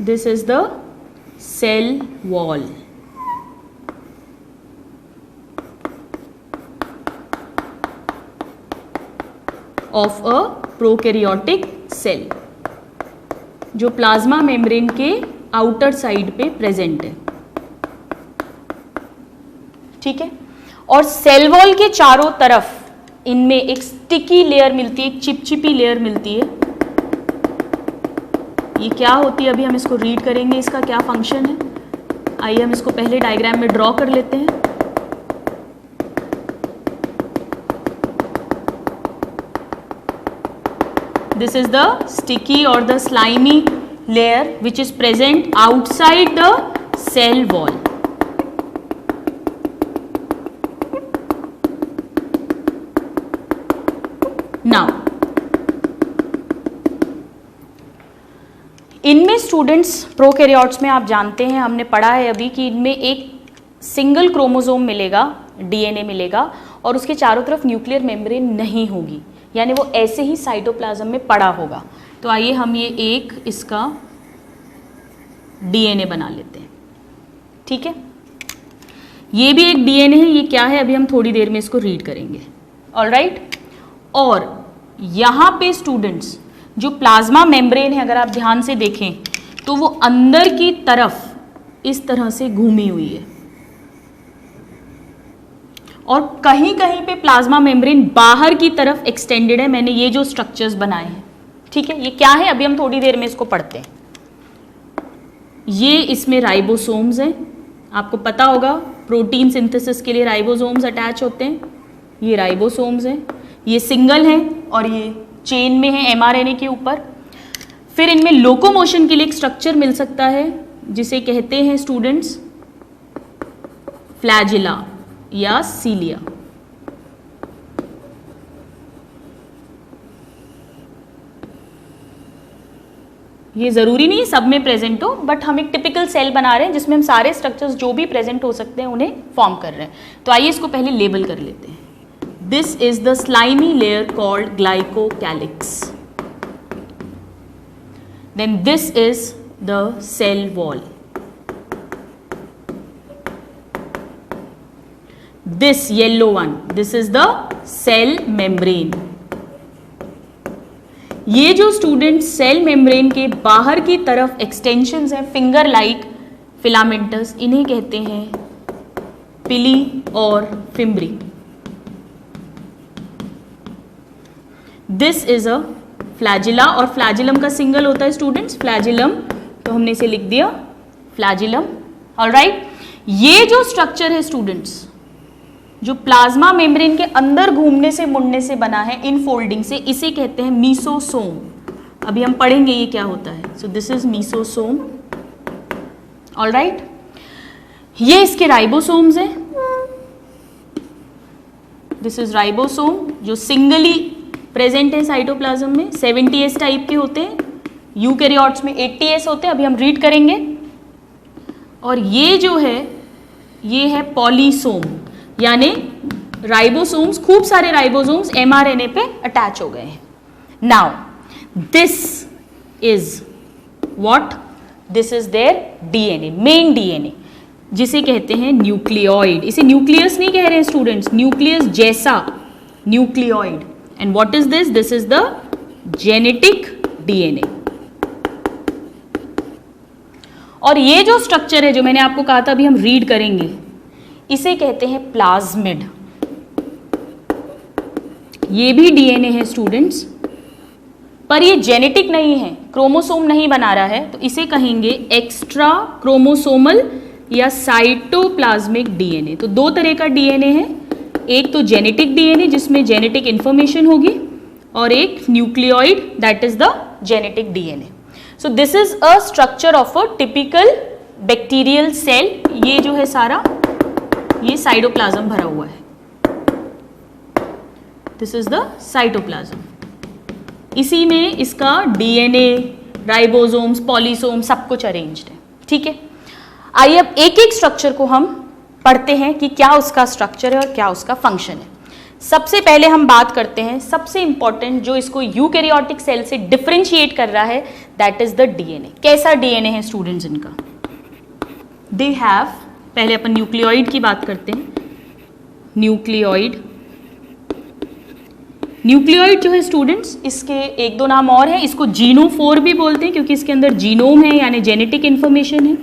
This is the cell wall. Of a prokaryotic cell, जो प्लाज्मा मेम्ब्रेन के आउटर साइड पे प्रेजेंट है। ठीक है, और सेल वॉल के चारों तरफ इनमें एक स्टिकी लेयर मिलती है, एक चिपचिपी लेयर मिलती है। ये क्या होती है अभी हम इसको रीड करेंगे, इसका क्या फंक्शन है। आइए हम इसको पहले डायग्राम में ड्रॉ कर लेते हैं। This is the sticky or the slimy layer which is present outside the cell wall. Now, इनमें स्टूडेंट्स प्रोकैरियोट्स में आप जानते हैं, हमने पढ़ा है अभी कि इनमें एक सिंगल क्रोमोसोम मिलेगा, डीएनए मिलेगा, और उसके चारों तरफ न्यूक्लियर मेम्ब्रेन नहीं होगी, यानी वो ऐसे ही साइटोप्लाज्म में पड़ा होगा। तो आइए हम ये एक इसका डीएनए बना लेते हैं। ठीक है, ये भी एक डीएनए है। ये क्या है अभी हम थोड़ी देर में इसको रीड करेंगे। ऑलराइट, और यहाँ पे स्टूडेंट्स जो प्लाज्मा मेम्ब्रेन है, अगर आप ध्यान से देखें तो वो अंदर की तरफ इस तरह से घूमी हुई है, और कहीं कहीं पे प्लाज्मा मेम्ब्रेन बाहर की तरफ एक्सटेंडेड है। मैंने ये जो स्ट्रक्चर्स बनाए हैं, ठीक है, ये क्या है अभी हम थोड़ी देर में इसको पढ़ते हैं। ये इसमें राइबोसोम्स हैं, आपको पता होगा प्रोटीन सिंथेसिस के लिए राइबोसोम्स अटैच होते हैं। ये राइबोसोम्स हैं, ये सिंगल हैं और ये चेन में है एमआरएनए के ऊपर। फिर इनमें लोकोमोशन के लिए एक स्ट्रक्चर मिल सकता है जिसे कहते हैं स्टूडेंट्स फ्लैजिला या सीलिया। ये जरूरी नहीं सब में प्रेजेंट हो, बट हम एक टिपिकल सेल बना रहे हैं जिसमें हम सारे स्ट्रक्चर्स जो भी प्रेजेंट हो सकते हैं उन्हें फॉर्म कर रहे हैं। तो आइए इसको पहले लेबल कर लेते हैं। This is the slimy layer called glycocalyx. Then this is the cell wall. This yellow one, this is the cell membrane. ये जो स्टूडेंट सेल मेम्ब्रेन के बाहर की तरफ एक्सटेंशंस हैं, फिंगर लाइक फिलामेंटस, इन्हें कहते हैं पिली और fimbriae. This is a flagella, और फ्लैजिलम का सिंगल होता है स्टूडेंट्स फ्लैजिलम, तो हमने इसे लिख दिया फ्लैजिलम। ऑलराइट, ये जो स्ट्रक्चर है स्टूडेंट्स, जो प्लाज्मा मेम्ब्रेन के अंदर घूमने से मुड़ने से बना है इन फोल्डिंग से, इसे कहते हैं मीसोसोम। अभी हम पढ़ेंगे ये क्या होता है. So this is mesosome. Alright, ये इसके राइबोसोम्स हैं. दिस इज राइबोसोम जो सिंगली प्रेजेंट है साइटोप्लाज्म में. 70S टाइप के होते हैं, यूकैरियोट्स में 80S होते हैं, अभी हम रीड करेंगे. और ये जो है ये है पॉलीसोम, यानी राइबोसोम्स, खूब सारे राइबोसोम्स mRNA पे अटैच हो गए हैं. Now this is what, this is their DNA, main DNA, जिसे कहते हैं न्यूक्लियोइड. इसे न्यूक्लियस नहीं कह रहे हैं स्टूडेंट्स, न्यूक्लियस जैसा nucleoid. And what is this, this is the genetic DNA. और ये जो स्ट्रक्चर है जो मैंने आपको कहा था अभी हम रीड करेंगे, इसे कहते हैं प्लाज्मिड. ये भी DNA है स्टूडेंट्स, पर ये जेनेटिक नहीं है, क्रोमोसोम नहीं बना रहा है, तो इसे कहेंगे एक्स्ट्रा क्रोमोसोमल या साइटोप्लाज्मिक DNA. तो दो तरह का DNA है, एक तो जेनेटिक DNA जिसमें जेनेटिक इंफॉर्मेशन होगी, और एक nucleoid that is the genetic DNA. So this is a structure of a typical bacterial cell. ये जो है सारा ये साइटोप्लाज्म भरा हुआ है. This is the cytoplasm. इसी में इसका DNA, राइबोसोम्स, पॉलीसोम सब कुछ अरेंज्ड है. ठीक है, आइए अब एक एक स्ट्रक्चर को हम पढ़ते हैं कि क्या उसका स्ट्रक्चर है और क्या उसका फंक्शन है. सबसे पहले हम बात करते हैं सबसे इंपॉर्टेंट जो इसको यूकैरियोटिक सेल से डिफरेंशिएट कर रहा है, दैट इज द DNA. कैसा DNA है स्टूडेंट्स इनका? दे हैव, पहले अपन न्यूक्लियोइड की बात करते हैं. न्यूक्लियोइड, न्यूक्लियोइड जो है स्टूडेंट्स, इसके एक दो नाम और है. इसको जीनोफोर भी बोलते हैं क्योंकि इसके अंदर जीनोम है यानी जेनेटिक इंफॉर्मेशन है.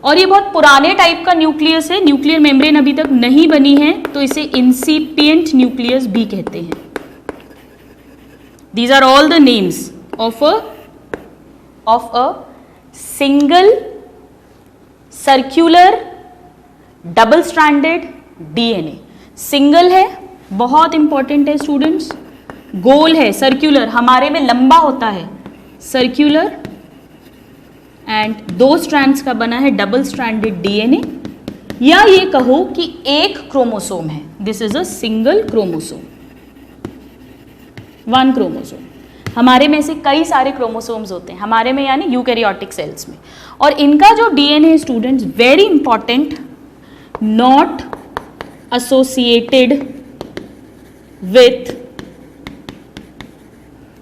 और ये बहुत पुराने टाइप का न्यूक्लियस है, न्यूक्लियर मेम्ब्रेन अभी तक नहीं बनी है, तो इसे इंसिपिएंट न्यूक्लियस भी कहते हैं. These are all the names of a single circular double stranded DNA. Single है, बहुत इंपॉर्टेंट है स्टूडेंट्स. गोल है, सर्क्यूलर, हमारे में लंबा होता है, सर्क्यूलर. एंड दो स्ट्रैंड्स का बना है डबल स्ट्रैंडेड DNA, या ये कहो कि एक क्रोमोसोम है. This is a single chromosome, one chromosome. हमारे में से कई सारे क्रोमोसोम्स होते हैं, हमारे में यानी यूकैरियोटिक सेल्स में. और इनका जो DNA है students, very important, not associated with,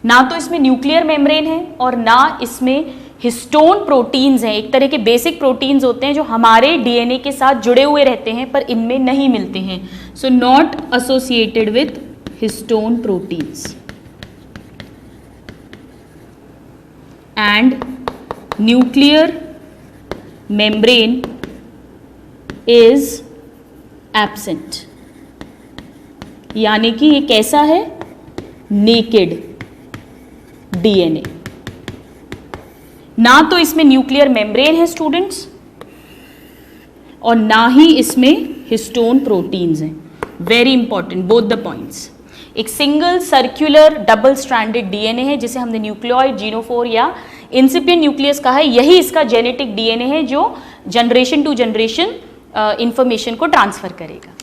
ना तो इसमें न्यूक्लियर मेम्ब्रेन है और ना इसमें हिस्टोन प्रोटीन्स हैं. एक तरह के बेसिक प्रोटीन्स होते हैं जो हमारे DNA के साथ जुड़े हुए रहते हैं पर इनमें नहीं मिलते हैं. So not associated with histone proteins. And nuclear membrane is absent, यानी कि ये कैसा है, नेकेड DNA. ना तो इसमें न्यूक्लियर मेम्ब्रेन है स्टूडेंट्स और ना ही इसमें हिस्टोन प्रोटीन्स हैं. Very important both the points. एक single circular double stranded DNA है जिसे हमने न्यूक्लियोइड, जीनोफोर या इंसिपिएंट न्यूक्लियस कहा है. यही इसका जेनेटिक DNA है जो जनरेशन टू जनरेशन इंफॉर्मेशन को ट्रांसफर करेगा.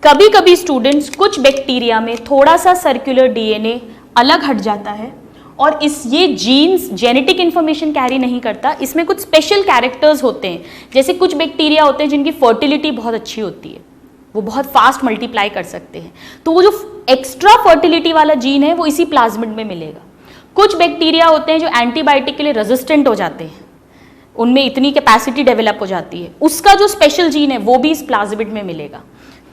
कभी कभी स्टूडेंट्स कुछ बैक्टीरिया में थोड़ा सा सर्क्यूलर DNA अलग हट जाता है और ये जीन्स जेनेटिक इंफॉर्मेशन कैरी नहीं करता. इसमें कुछ स्पेशल कैरेक्टर्स होते हैं, जैसे कुछ बैक्टीरिया होते हैं जिनकी फर्टिलिटी बहुत अच्छी होती है, वो बहुत फास्ट मल्टीप्लाई कर सकते हैं, तो वो जो एक्स्ट्रा फर्टिलिटी वाला जीन है वो इसी प्लाज्मिड में मिलेगा. कुछ बैक्टीरिया होते हैं जो एंटीबायोटिक के लिए रेजिस्टेंट हो जाते हैं, उनमें इतनी कैपेसिटी डेवलप हो जाती है, उसका जो स्पेशल जीन है वो भी इस प्लाज्मिड में मिलेगा.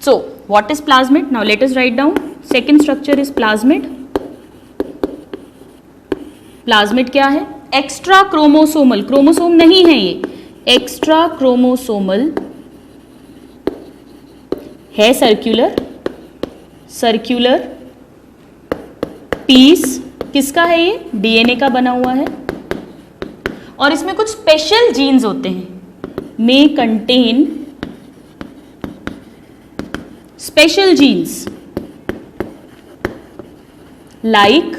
सो what is plasmid? Now let us write down. Second structure is plasmid. Plasmid क्या है? एक्स्ट्रा क्रोमोसोमल, क्रोमोसोम नहीं है ये, एक्स्ट्रा क्रोमोसोमल है, सर्क्यूलर, सर्क्यूलर पीस. किसका है ये? DNA का बना हुआ है. और इसमें कुछ स्पेशल जीन्स होते हैं, may contain special genes like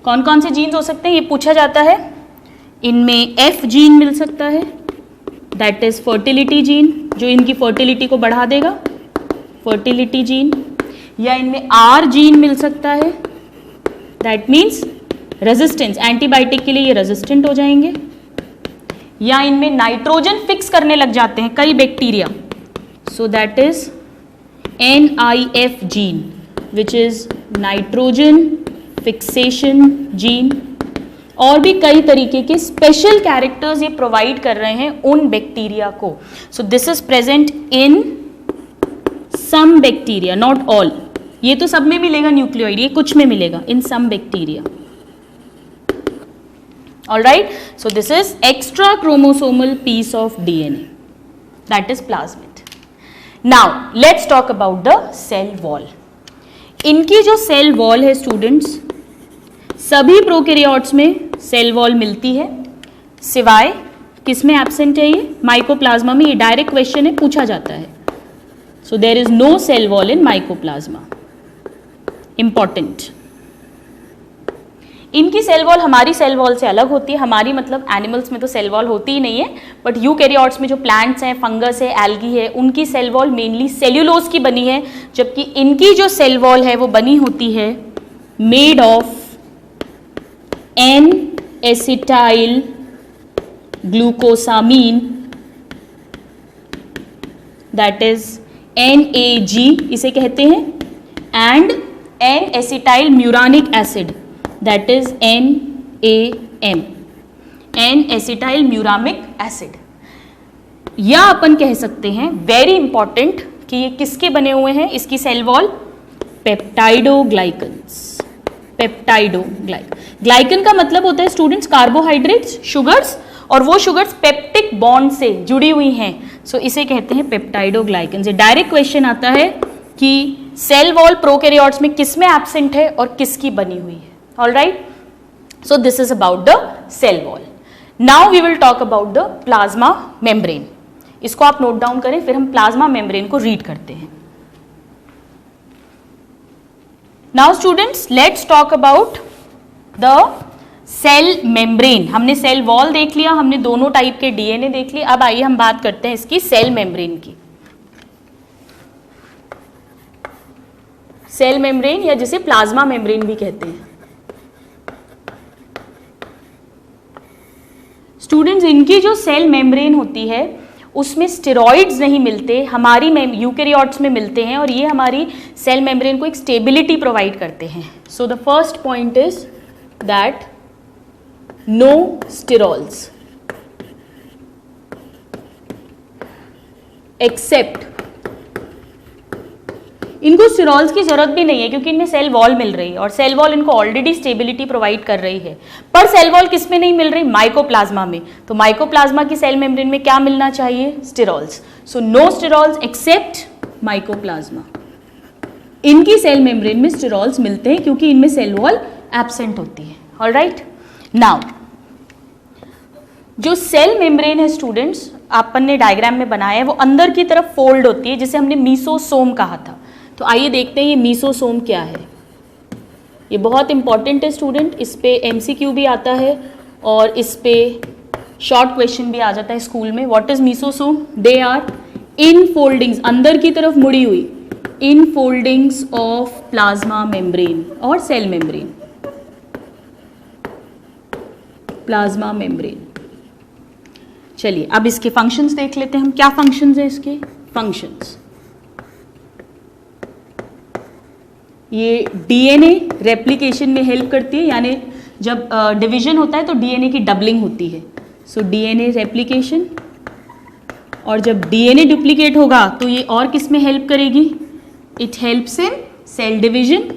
कौन कौन से जीन्स हो सकते हैं ये पूछा जाता है। इनमें F जीन मिल सकता है, दैट इज फर्टिलिटी जीन, जो इनकी फर्टिलिटी को बढ़ा देगा, फर्टिलिटी जीन। या इनमें R जीन मिल सकता है, दैट मीन्स रेजिस्टेंस, एंटीबायोटिक के लिए ये रेजिस्टेंट हो जाएंगे। या इनमें नाइट्रोजन फिक्स करने लग जाते हैं कई bacteria, so that is NIF gene which is nitrogen fixation gene. और भी कई तरीके के स्पेशल कैरेक्टर्स ये प्रोवाइड कर रहे हैं उन बैक्टीरिया को। So this is present in some bacteria, not all. ये तो सब में मिलेगा न्यूक्लियोइड, ये कुछ में मिलेगा, in some bacteria. All right, so this is extra chromosomal piece of DNA, that is plasmid. Now let's talk about the cell wall. इनकी जो सेल वॉल है स्टूडेंट्स, सभी प्रोकैरियोट्स में सेल वॉल मिलती है, सिवाय किसमें एब्सेंट है ये, माइकोप्लाज्मा में। ये डायरेक्ट क्वेश्चन है, पूछा जाता है। So there is no cell wall in mycoplasma, important. इनकी सेल वॉल हमारी सेल वॉल से अलग होती है। हमारी मतलब एनिमल्स में तो सेल वॉल होती ही नहीं है, बट यूकैरियोट्स में जो प्लांट्स हैं, फंगस है, एल्गी है, उनकी सेल वॉल मेनली सेल्यूलोज की बनी है, जबकि इनकी जो सेल वॉल है वो बनी होती है मेड ऑफ N-एसिटाइल ग्लूकोसामीन, दैट इज NAG इसे कहते हैं, एंड N-एसिटाइल muranic acid, that is NAM, N-एसिटाइल म्यूरामिक एसिड। या अपन कह सकते हैं वेरी इंपॉर्टेंट कि ये किसके बने हुए हैं, इसकी सेल वॉल पेप्टाइडोग्लाइकन्स, ग्लाइकन का मतलब होता है स्टूडेंट्स कार्बोहाइड्रेट्स, शुगर्स, और वो शुगर्स पेप्टिक बॉन्ड से जुड़ी हुई हैं, सो इसे कहते हैं पेप्टाइडोग्लाइकन। से डायरेक्ट क्वेश्चन आता है कि सेल वॉल प्रोकैरियोट्स में किस में एब्सेंट है और किसकी बनी हुई है। All right, so this is about the cell wall. Now we will talk about the plasma membrane. इसको आप नोट डाउन करें, फिर हम प्लाज्मा मेम्ब्रेन को रीड करते हैं। Now students, let's talk about the cell membrane. हमने सेल वॉल देख लिया, हमने दोनों टाइप के डीएनए देख लिए। अब आइए हम बात करते हैं इसकी सेल मेम्ब्रेन की। सेल मेम्ब्रेन या जिसे प्लाज्मा मेम्ब्रेन भी कहते हैं। स्टूडेंट्स, इनकी जो सेल मेम्ब्रेन होती है उसमें स्टेरॉइड्स नहीं मिलते, हमारी यूकैरियोट्स में मिलते हैं, और ये हमारी सेल मेम्ब्रेन को एक स्टेबिलिटी प्रोवाइड करते हैं। So the first point is that no sterols except, इनको स्टेरॉल्स की जरूरत भी नहीं है क्योंकि इनमें सेल वॉल मिल रही है, और सेल वॉल इनको ऑलरेडी स्टेबिलिटी प्रोवाइड कर रही है। पर सेल वॉल किस में नहीं मिल रही, माइकोप्लाज्मा में। तो माइकोप्लाज्मा की सेल मेम्ब्रेन में क्या मिलना चाहिए, sterols. So no sterols except mycoplasma. इनकी सेल मेम्ब्रेन में स्टेरॉल्स मिलते हैं क्योंकि इनमें सेल वॉल एब्सेंट होती है। ऑल राइट, नाउ जो सेल मेम्ब्रेन है स्टूडेंट्स, अपन ने डायग्राम में बनाया है, वो अंदर की तरफ फोल्ड होती है, जिसे हमने मीसोसोम कहा था। तो आइए देखते हैं ये मीसोसोम क्या है। ये बहुत इंपॉर्टेंट है स्टूडेंट, इस पे MCQ भी आता है और इस पे शॉर्ट क्वेश्चन भी आ जाता है स्कूल में। What is mesosome? They are in foldings, अंदर की तरफ मुड़ी हुई in foldings of plasma membrane और सेल मेम्ब्रेन। Plasma membrane. चलिए अब इसके फंक्शंस देख लेते हैं हम। क्या फंक्शंस हैं इसके? फंक्शंस, ये डीएनए रेप्लिकेशन में हेल्प करती है, यानी जब डिवीजन होता है तो डीएनए की डबलिंग होती है। सो डीएनए रेप्लिकेशन, और जब डीएनए डुप्लीकेट होगा तो ये और किस में हेल्प करेगी? It helps in cell division.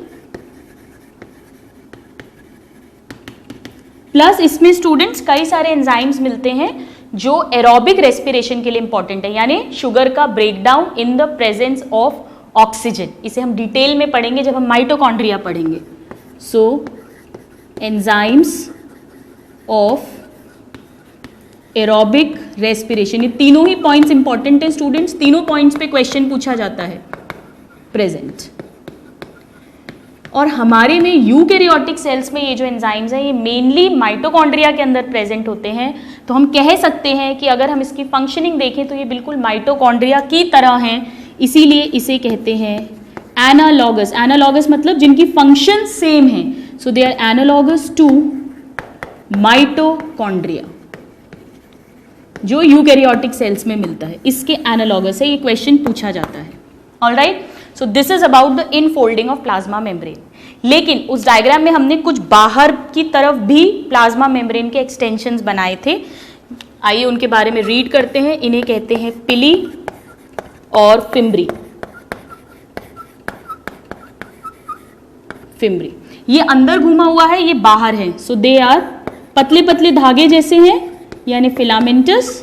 Plus इसमें स्टूडेंट्स कई सारे एंजाइम्स मिलते हैं जो एरोबिक रेस्पिरेशन के लिए इंपॉर्टेंट है, यानी शुगर का breakdown in the presence of oxygen. इसे हम डिटेल में पढ़ेंगे जब हम माइटोकॉन्ड्रिया पढ़ेंगे। सो एंजाइम्स ऑफ एरोबिक रेस्पिरेशन, ये तीनों ही पॉइंट्स इंपॉर्टेंट है स्टूडेंट्स, तीनों पॉइंट्स पे क्वेश्चन पूछा जाता है। प्रेजेंट और हमारे में यूकैरियोटिक सेल्स में ये जो एंजाइम्स हैं ये मेनली माइटोकॉन्ड्रिया के अंदर प्रेजेंट होते हैं। तो हम कह सकते हैं कि अगर हम इसकी फंक्शनिंग देखें तो ये बिल्कुल माइटोकॉन्ड्रिया की तरह हैं, इसीलिए इसे कहते हैं एनालॉगस। एनालॉगस मतलब जिनकी फंक्शन सेम है, so they are analogous to mitochondria, जो यूकैरियोटिक सेल्स में मिलता है, इसके एनालॉगस है। ये क्वेश्चन पूछा जाता है। Alright, so this is about the infolding of plasma membrane. लेकिन उस डायग्राम में हमने कुछ बाहर की तरफ भी प्लाज्मा मेम्ब्रेन के एक्सटेंशंस बनाए थे। आइए उनके बारे में रीड करते हैं। इन्हें कहते हैं पिली और फिम्ब्री। फिम्ब्री ये अंदर घुमा हुआ है, ये बाहर है। सो दे आर पतले पतले धागे जैसे हैं, यानी फिलामेंटस,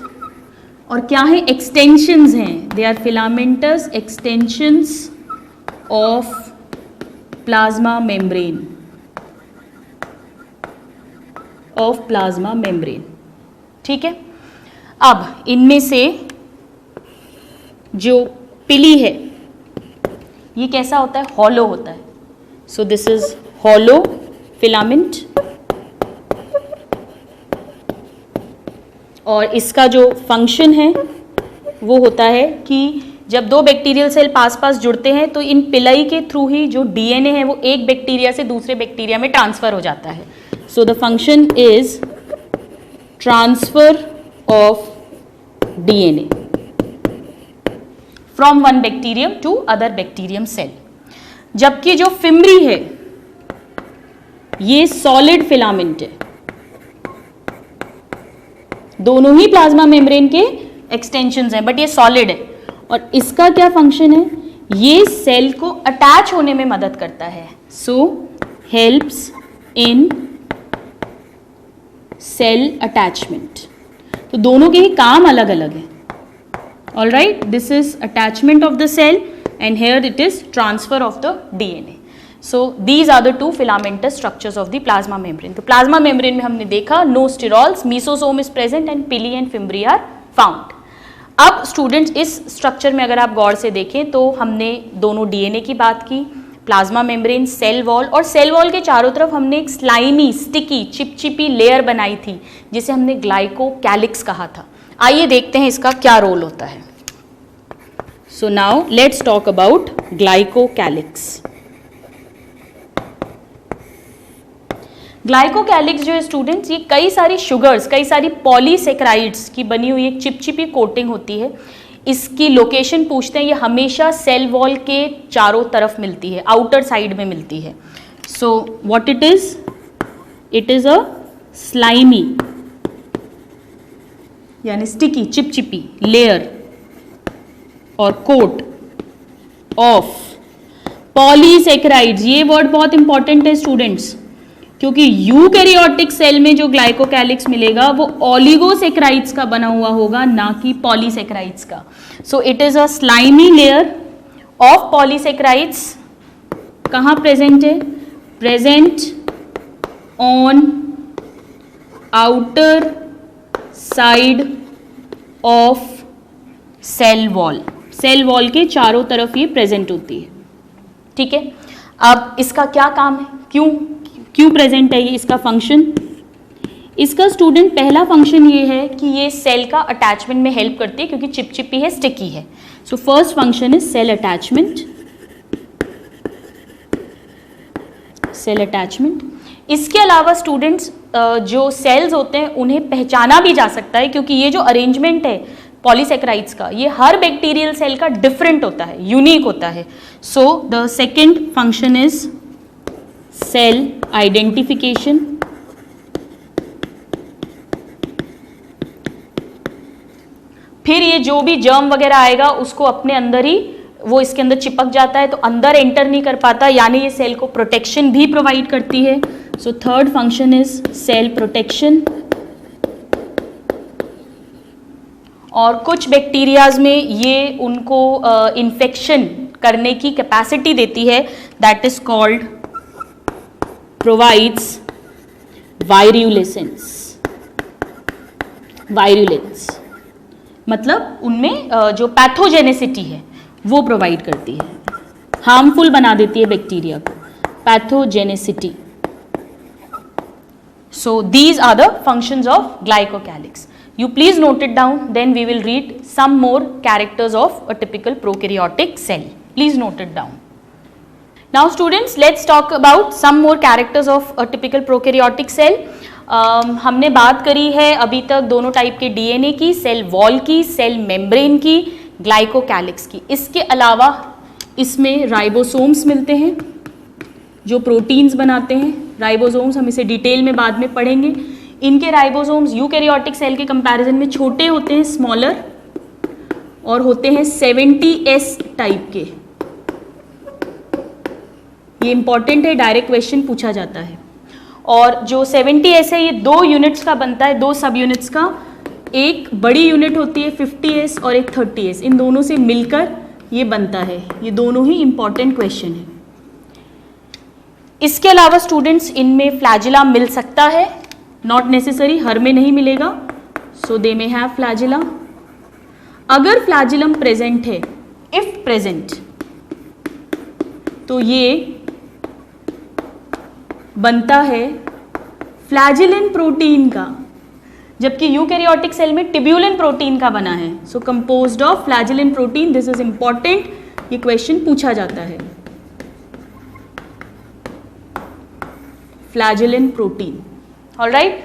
और क्या है, एक्सटेंशंस हैं। They are filamentous extensions of plasma membrane, of plasma membrane. ठीक है, अब इनमें से जो पिली है ये कैसा होता है, हॉलो होता है। So this is hollow filament, और इसका जो फंक्शन है वो होता है कि जब दो बैक्टीरियल सेल पास पास जुड़ते हैं तो इन पिलाई के थ्रू ही जो डीएनए है वो एक बैक्टीरिया से दूसरे बैक्टीरिया में ट्रांसफर हो जाता है। So the function is transfer of DNA from one bacterium to other bacterium cell. जबकि जो फिम्ब्री है ये सॉलिड फिलामेंट है, दोनों ही प्लाज्मा मेम्ब्रेन के एक्सटेंशंस हैं, बट ये सॉलिड है। और इसका क्या फंक्शन है, ये सेल को अटैच होने में मदद करता है। So helps in cell attachment. तो दोनों के ही काम अलग अलग है। All right, this is attachment of the cell and here it is transfer of the DNA. So these are the two filamentous structures of the plasma membrane. तो plasma membrane में हमने देखा no sterols, mesosome is present and pili and fimbriae are found. अब students इस structure में अगर आप गौर से देखें तो हमने दोनों डीएनए की बात की, प्लाज्मा मेम्ब्रेन, सेल वॉल, और सेल वॉल के चारों तरफ हमने एक स्लाइमी स्टिकी चिपचिपी लेयर बनाई थी जिसे हमने ग्लाइकोकैलिक्स कहा था। आइए देखते हैं इसका क्या रोल होता है। So now let's talk about glycocalyx. Glycocalyx जो है स्टूडेंट्स, ये कई सारी शुगर्स, कई सारी पॉलीसेक्राइड्स की बनी हुई एक चिपचिपी कोटिंग होती है। इसकी लोकेशन पूछते हैं, ये हमेशा सेल वॉल के चारों तरफ मिलती है, आउटर साइड में मिलती है। So what it is a slimy यानी स्टिकी चिपचिपी लेयर और कोट ऑफ पॉलीसेक्राइड्स। ये वर्ड बहुत इंपॉर्टेंट है स्टूडेंट्स, क्योंकि यूकैरियोटिक सेल में जो ग्लाइकोकैलिक्स मिलेगा वो ओलिगोसेक्राइड्स का बना हुआ होगा, ना कि पॉलीसेक्राइड्स का। So it is a slimy layer of polysaccharides. कहाँ प्रेजेंट है, present on outer side of cell wall. Cell wall के चारों तरफ ये प्रेजेंट होती है। ठीक है, अब इसका क्या काम है, क्यों प्रेजेंट है ये, इसका फंक्शन। इसका स्टूडेंट पहला फंक्शन ये है कि ये सेल का अटैचमेंट में हेल्प करती है, क्योंकि चिपचिपी है, स्टिकी है। So first function is cell attachment. Cell attachment. इसके अलावा स्टूडेंट्स जो सेल्स होते हैं उन्हें पहचाना भी जा सकता है, क्योंकि ये जो अरेंजमेंट है पॉलीसेक्राइड्स का, ये हर बैक्टीरियल सेल का डिफरेंट होता है, यूनिक होता है। So the second function is cell identification. फिर ये जो भी जर्म वगैरह आएगा उसको अपने अंदर ही वो इसके अंदर चिपक जाता है, तो अंदर एंटर नहीं कर पाता, यानी ये सेल को प्रोटेक्शन भी प्रोवाइड करती है। So third function is cell protection. और कुछ बैक्टीरियाज में ये उनको इन्फेक्शन करने की कैपेसिटी देती है, that is called provides virulence। Virulence मतलब उनमें जो पैथोजेनेसिटी है वो प्रोवाइड करती है, हार्मफुल बना देती है बैक्टीरिया को। pathogenicity. So these are the functions of glycocalyx. You please note it down, then we will read some more characters of a typical prokaryotic cell. Please note it down. Now students, let's talk about some more characters of a typical prokaryotic cell. हमने बात करी है अभी तक दोनों type के DNA की, cell wall की, सेल मेम्ब्रेन की, ग्लाइकोकैलिक्स की. इसके अलावा इसमें राइबोसोम्स मिलते हैं जो प्रोटीन्स बनाते हैं. राइबोसोम्स हम इसे डिटेल में बाद में पढ़ेंगे. इनके राइबोसोम्स यूकैरियोटिक सेल के कंपैरिजन में छोटे होते हैं, स्मॉलर, और होते हैं 70S टाइप के. ये इंपॉर्टेंट है, डायरेक्ट क्वेश्चन पूछा जाता है. और जो 70S है ये 2 यूनिट्स का बनता है, 2 सब यूनिट्स का. एक बड़ी यूनिट होती है 50S और एक 30S. इन दोनों से मिलकर ये बनता है. ये दोनों ही इंपॉर्टेंट क्वेश्चन है. इसके अलावा स्टूडेंट्स इनमें फ्लैजिला मिल सकता है, नॉट नेसेसरी, हर में नहीं मिलेगा. सो दे मे हैव फ्लैजिला. अगर फ्लैजिलम प्रेजेंट है, इफ प्रेजेंट, तो ये बनता है फ्लैजिलिन प्रोटीन का, जबकि यूकैरियोटिक सेल में टिब्यूलिन प्रोटीन का बना है. So composed of flagellin protein. This is important, ये क्वेश्चन पूछा जाता है. Flagellin protein. ऑलराइट.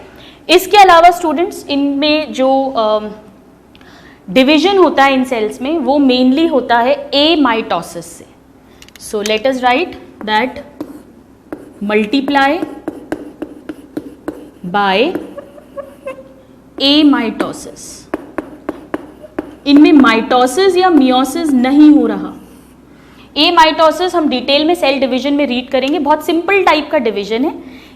इसके अलावा स्टूडेंट्स इनमें जो डिवीजन होता है इन सेल्स में, वो मेनली होता है एमाइटोसिस से. सो let us write that multiply by amitosis. इनमें माइटोसिस या मियोसिस नहीं हो रहा. एमाइटोसिस हम डिटेल में सेल डिवीजन में रीड करेंगे. बहुत सिंपल टाइप का डिवीजन है.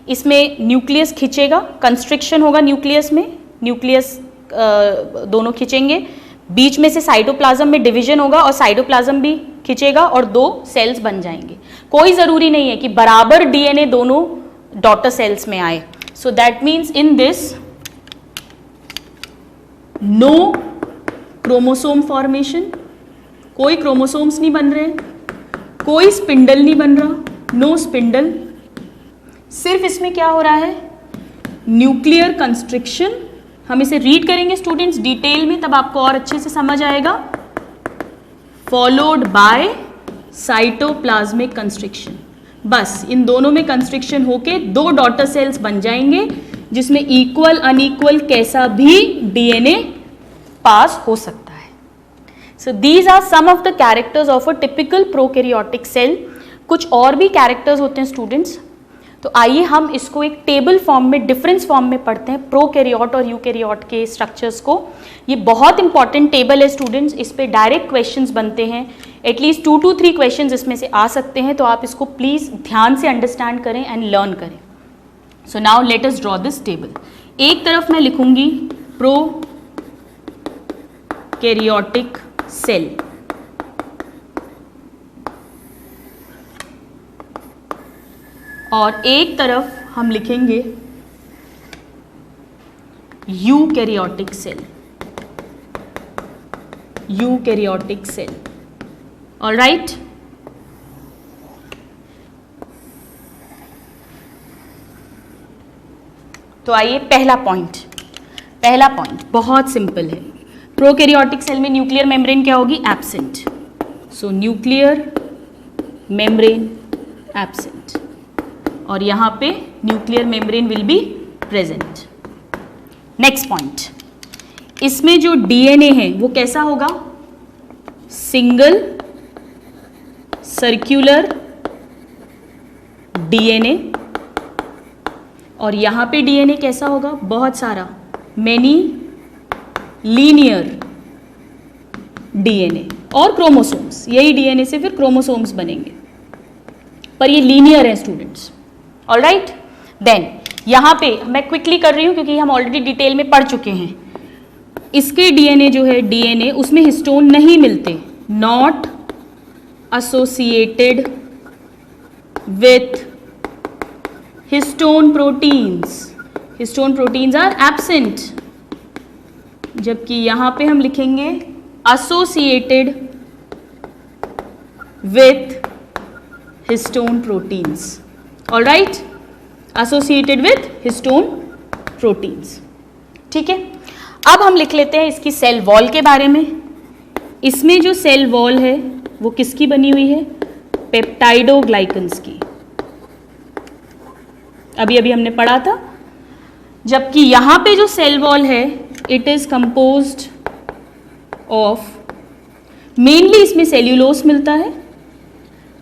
इसमें न्यूक्लियस खिंचेगा, कंस्ट्रिक्शन होगा न्यूक्लियस में, न्यूक्लियस दोनों खिंचेंगे, बीच में से साइटोप्लाज्म में डिवीजन होगा और साइटोप्लाज्म भी खिंचेगा और 2 सेल्स बन जाएंगे. कोई ज़रूरी नहीं है कि बराबर डीएनए दोनों डॉटर सेल्स में आए. So that means in this no chromosome formation, कोई क्रोमोसोम्स नहीं बन रहे, कोई स्पिंडल नहीं बन रहा, नो स्पिंडल. सिर्फ इसमें क्या हो रहा है, न्यूक्लियर कंस्ट्रिक्शन. हम इसे रीड करेंगे स्टूडेंट्स डिटेल में, तब आपको और अच्छे से समझ आएगा. Followed by cytoplasmic constriction. बस इन दोनों में कंस्ट्रिक्शन होके 2 डॉटर सेल्स बन जाएंगे, जिसमें इक्वल अनइक्वल कैसा भी डीएनए पास हो सकता है. So these are some of the characters of a typical prokaryotic cell. कुछ और भी कैरेक्टर्स होते हैं स्टूडेंट्स. तो आइए हम इसको एक टेबल फॉर्म में, डिफरेंस फॉर्म में पढ़ते हैं, प्रोकैरियोट और यूकैरियोट के स्ट्रक्चर्स को. ये बहुत इंपॉर्टेंट टेबल है स्टूडेंट्स. इस पे डायरेक्ट क्वेश्चंस बनते हैं. एटलीस्ट 2 to 3 क्वेश्चंस इसमें से आ सकते हैं. तो आप इसको प्लीज़ ध्यान से अंडरस्टैंड करें एंड लर्न करें. सो now let us draw this table. एक तरफ मैं लिखूंगी प्रोकैरियोटिक सेल, और एक तरफ हम लिखेंगे eukaryotic cell. Eukaryotic cell. Alright. तो आइए पहला पॉइंट बहुत सिंपल है. प्रोकैरियोटिक सेल में न्यूक्लियर मेम्ब्रेन क्या होगी, absent. So nuclear membrane absent, और यहाँ पे nuclear membrane will be present. Next point, इसमें जो डीएनए है वो कैसा होगा, सिंगल सर्कुलर डीएनए. और यहाँ पे डीएनए कैसा होगा, बहुत सारा, मेनी लीनियर डीएनए और क्रोमोसोम्स. यही डीएनए से फिर क्रोमोसोम्स बनेंगे, पर ये लीनियर है स्टूडेंट्स. ऑलराइट. देन यहाँ पे मैं क्विकली कर रही हूँ क्योंकि हम ऑलरेडी डिटेल में पढ़ चुके हैं. इसके डीएनए जो है, डीएनए उसमें हिस्टोन नहीं मिलते, not associated with histone proteins. Histone proteins are absent. जबकि यहाँ पे हम लिखेंगे associated with histone proteins. All right, associated with histone proteins. ठीक है, अब हम लिख लेते हैं इसकी सेल वॉल के बारे में। इसमें जो सेल वॉल है वो किसकी बनी हुई है? पेप्टाइडोग्लाइकन्स की। अभी अभी हमने पढ़ा था। जबकि यहां पे जो सेल वॉल है it is composed of, mainly इसमें सेल्यूलोस मिलता है,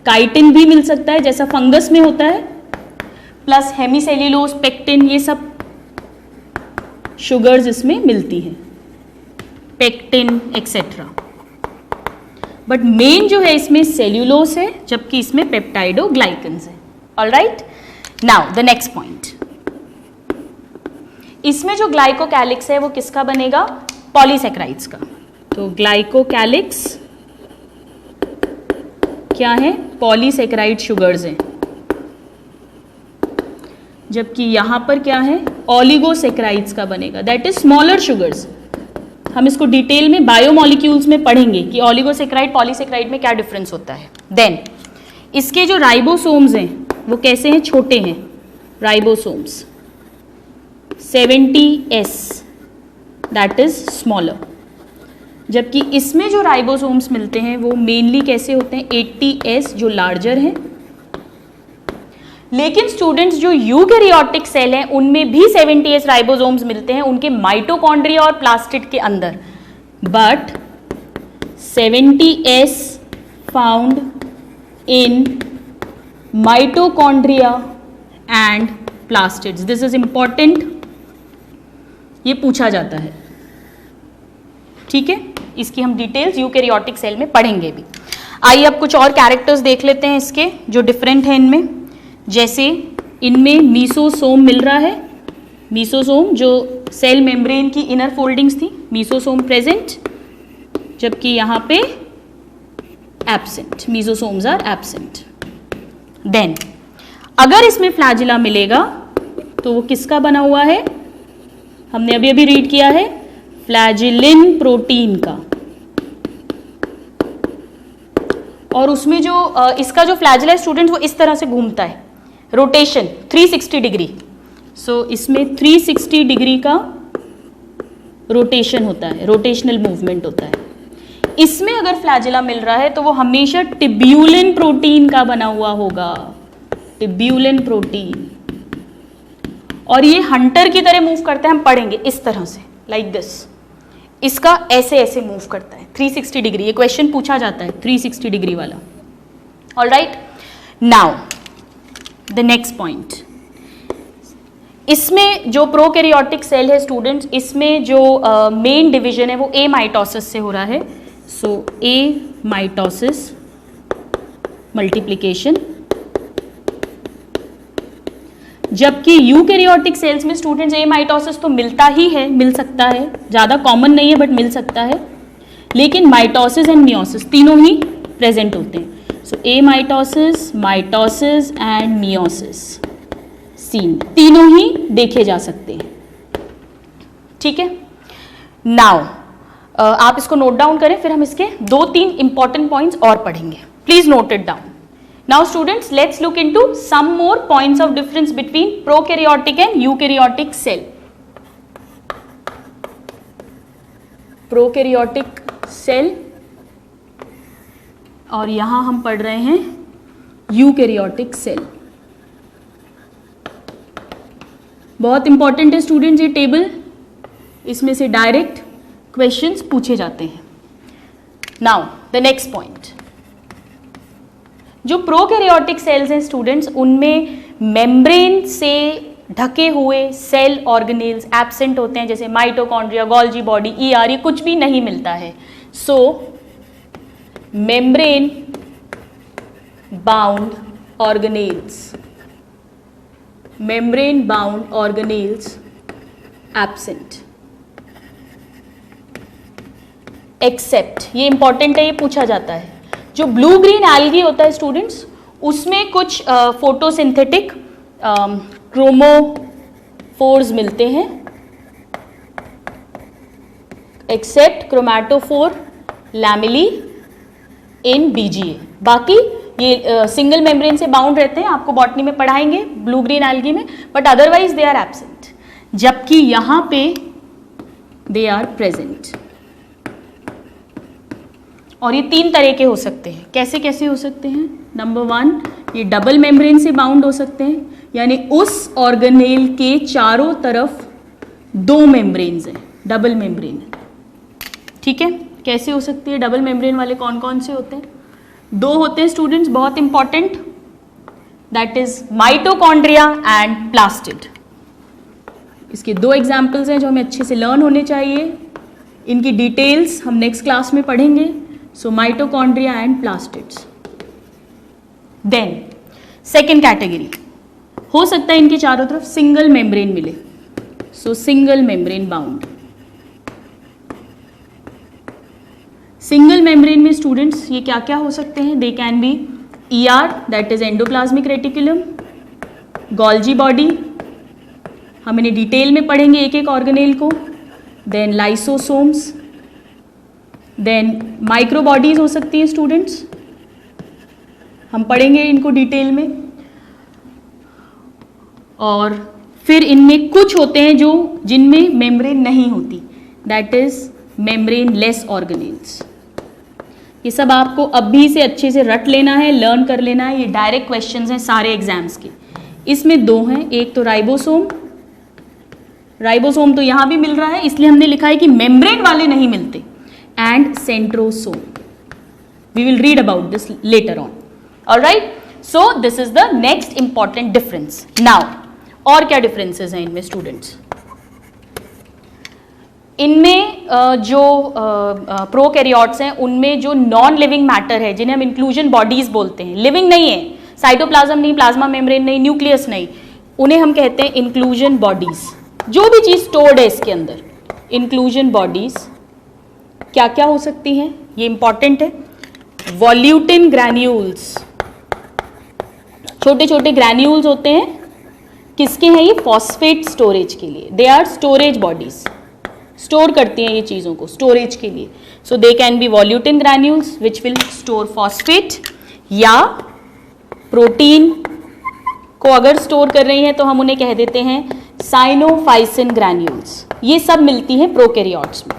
काइटिन भी मिल सकता है जैसा फंगस में होता है, प्लस हेमीसेल्यूलोस, पेक्टिन, ये सब शुगर्स इसमें मिलती हैं, पेक्टिन एक्सेट्रा। बट मेन जो है इसमें सेल्यूलोस है, जबकि इसमें पेप्टाइडोग्लाइकन्स है। All right, now the next point, इसमें जो ग्लाइकोकैलिक्स है वो किसका बनेगा? पॉलीसेक्राइड्स का। तो ग्लाइकोकैलिक्स क्या है? पॉलीसेक्राइड शुगर्स हैं। जबकि यहां पर क्या है? ओलिगोसेक्राइड्स का बनेगा, दैट इज स्मॉलर शुगर्स। हम इसको डिटेल में बायोमोलिक्यूल्स में पढ़ेंगे कि ओलिगोसेक्राइड पॉलीसेक्राइड में क्या डिफरेंस होता है। देन इसके जो राइबोसोम्स हैं वो कैसे हैं? छोटे हैं ribosomes, 70S, that is smaller. जबकि इसमें जो राइबोसोम्स मिलते हैं वो मेनली कैसे होते हैं? 80S, जो लार्जर हैं। लेकिन स्टूडेंट्स जो यूकैरियोटिक सेल हैं उनमें भी 70S राइबोसोम्स मिलते हैं उनके माइटोकॉन्ड्रिया और प्लास्टिड के अंदर, but 70S found in mitochondria and plastids. This is important, ये पूछा जाता है। ठीक है, इसकी हम डिटेल्स यूकैरियोटिक सेल में पढ़ेंगे भी। आइए अब कुछ और कैरेक्टर्स देख लेते हैं इसके जो डिफरेंट हैं इनमें। जैसे इनमें मीसोसोम मिल रहा है, मीसोसोम जो सेल मेम्ब्रेन की इनर फोल्डिंग्स थी, मीसोसोम प्रेजेंट, जबकि यहाँ पे absent, mesosomes are absent. Then अगर इसमें फ्लैजिला मिलेगा तो वो किसका बना हुआ है? हमने अभी अभी रीड किया है, फ्लैजिलिन प्रोटीन का। और उसमें जो इसका जो फ्लैजिला है स्टूडेंट वो इस तरह से घूमता है, रोटेशन 360 डिग्री। सो इसमें 360 डिग्री का रोटेशन होता है, रोटेशनल मूवमेंट होता है। इसमें अगर फ्लैजिला मिल रहा है तो वो हमेशा टिब्यूलिन प्रोटीन का बना हुआ होगा, टिब्यूलिन प्रोटीन। और ये हंटर की तरह मूव करता है, हम पढ़ेंगे इस तरह से, लाइक दिस। इसका ऐसे ऐसे मूव करता है 360 डिग्री, ये क्वेश्चन पूछा जाता है 360 डिग्री वाला। All right, now the next point, इसमें जो प्रोकैरियोटिक सेल है स्टूडेंट्स, इसमें जो मेन डिवीजन है वो ए माइटोसिस से हो रहा है। सो ए माइटोसिस, मल्टीप्लिकेशन। जबकि यूकैरियोटिक सेल्स में स्टूडेंट्स ए माइटोसिस तो मिलता ही है, मिल सकता है, ज़्यादा कॉमन नहीं है बट मिल सकता है। लेकिन माइटोसिस एंड मियोसिस तीनों ही प्रेजेंट होते हैं। So amitosis, mitosis and meiosis seen तीनों ही देखे जा सकते हैं। ठीक है, नाउ आप इसको नोट डाउन करें, फिर हम इसके 2-3 इंपॉर्टेंट पॉइंट्स और पढ़ेंगे। Please note it down. Now students, let's look into some more points of difference between prokaryotic and eukaryotic cell. Prokaryotic cell और यहां हम पढ़ रहे हैं यूकैरियोटिक सेल। बहुत इंपॉर्टेंट है स्टूडेंट्स ये टेबल, इसमें से डायरेक्ट क्वेश्चंस पूछे जाते हैं। नाउ द नेक्स्ट पॉइंट, जो प्रोकैरियोटिक सेल्स हैं स्टूडेंट्स, उनमें मेम्ब्रेन से ढके हुए सेल ऑर्गेनेल्स एब्सेंट होते हैं, जैसे माइटोकॉन्ड्रिया, गोल्जी बॉडी, ईआर, ये कुछ भी नहीं मिलता है। So membrane bound organelles, membrane bound organelles absent, except, ये इंपॉर्टेंट है, ये पूछा जाता है। जो ब्लू ग्रीन एल्गी होता है स्टूडेंट्स, उसमें कुछ फोटोसिंथेटिक क्रोमोफोर्स मिलते हैं, एक्सेप्ट क्रोमैटोफोर लैमेली इन बीजीए। बाकी ये सिंगल मेम्ब्रेन से बाउंड रहते हैं, आपको बॉटनी में पढ़ाएंगे ब्लू ग्रीन एल्गी में, but otherwise they are absent, जबकि यहाँ पे दे आर प्रेजेंट। और ये 3 तरह के हो सकते हैं। कैसे कैसे हो सकते हैं? नंबर 1, ये डबल मेम्ब्रेन से बाउंड हो सकते हैं, यानी उस ऑर्गेनेल के चारों तरफ 2 मेम्ब्रेन्स हैं, डबल मेम्ब्रेन। ठीक है, कैसे हो सकती है? डबल मेम्ब्रेन वाले कौन कौन से होते हैं? 2 होते हैं स्टूडेंट्स, बहुत important, that is mitochondria and plastid. इसके 2 एग्जाम्पल्स हैं जो हमें अच्छे से लर्न होने चाहिए, इनकी डिटेल्स हम नेक्स्ट क्लास में पढ़ेंगे। So mitochondria and plastids. Then second category, हो सकता है इनके चारों तरफ सिंगल मेम्ब्रेन मिले, so single membrane bound. Single membrane में स्टूडेंट्स ये क्या क्या हो सकते हैं? They can be ER, that is endoplasmic reticulum, Golgi body, हम इन्हें डिटेल में पढ़ेंगे एक एक ऑर्गेनेल को, then lysosomes, then micro bodies हो सकती हैं स्टूडेंट्स, हम पढ़ेंगे इनको डिटेल में। और फिर इनमें कुछ होते हैं जो जिनमें मेम्ब्रेन नहीं होती, that is membrane less organelles. ये सब आपको अभी से अच्छे से रट लेना है, लर्न कर लेना है, ये डायरेक्ट क्वेश्चंस हैं सारे एग्जाम्स के। इसमें 2 हैं, एक तो राइबोसोम, राइबोसोम तो यहाँ भी मिल रहा है इसलिए हमने लिखा है कि मेम्ब्रेन वाले नहीं मिलते, and centrosome. We will read about this later on. Alright, so this is the next important difference. Now और क्या डिफरेंसेस हैं इनमें स्टूडेंट्स? इनमें जो प्रोकैरियोट्स हैं उनमें जो नॉन लिविंग मैटर है, जिन्हें हम इंक्लूजन बॉडीज बोलते हैं, लिविंग नहीं है, साइटोप्लाज्म नहीं, प्लाज्मा मेम्ब्रेन नहीं, न्यूक्लियस नहीं, उन्हें हम कहते हैं इंक्लूजन बॉडीज। जो भी चीज स्टोर्ड है इसके अंदर, इंक्लूजन बॉडीज क्या क्या हो सकती हैं, ये इंपॉर्टेंट है। वॉल्यूटिन ग्रैन्यूल्स, छोटे छोटे ग्रैन्यूल्स होते हैं, किसके हैं ये? फॉस्फेट स्टोरेज के लिए, they are storage bodies, store करती हैं ये चीज़ों को स्टोरेज के लिए। So they can be volutin granules which will store phosphate, या प्रोटीन को अगर स्टोर कर रही हैं तो हम उन्हें कह देते हैं साइनोफाइसिन ग्रैन्यूल्स। ये सब मिलती हैं प्रोकैरियोट्स में।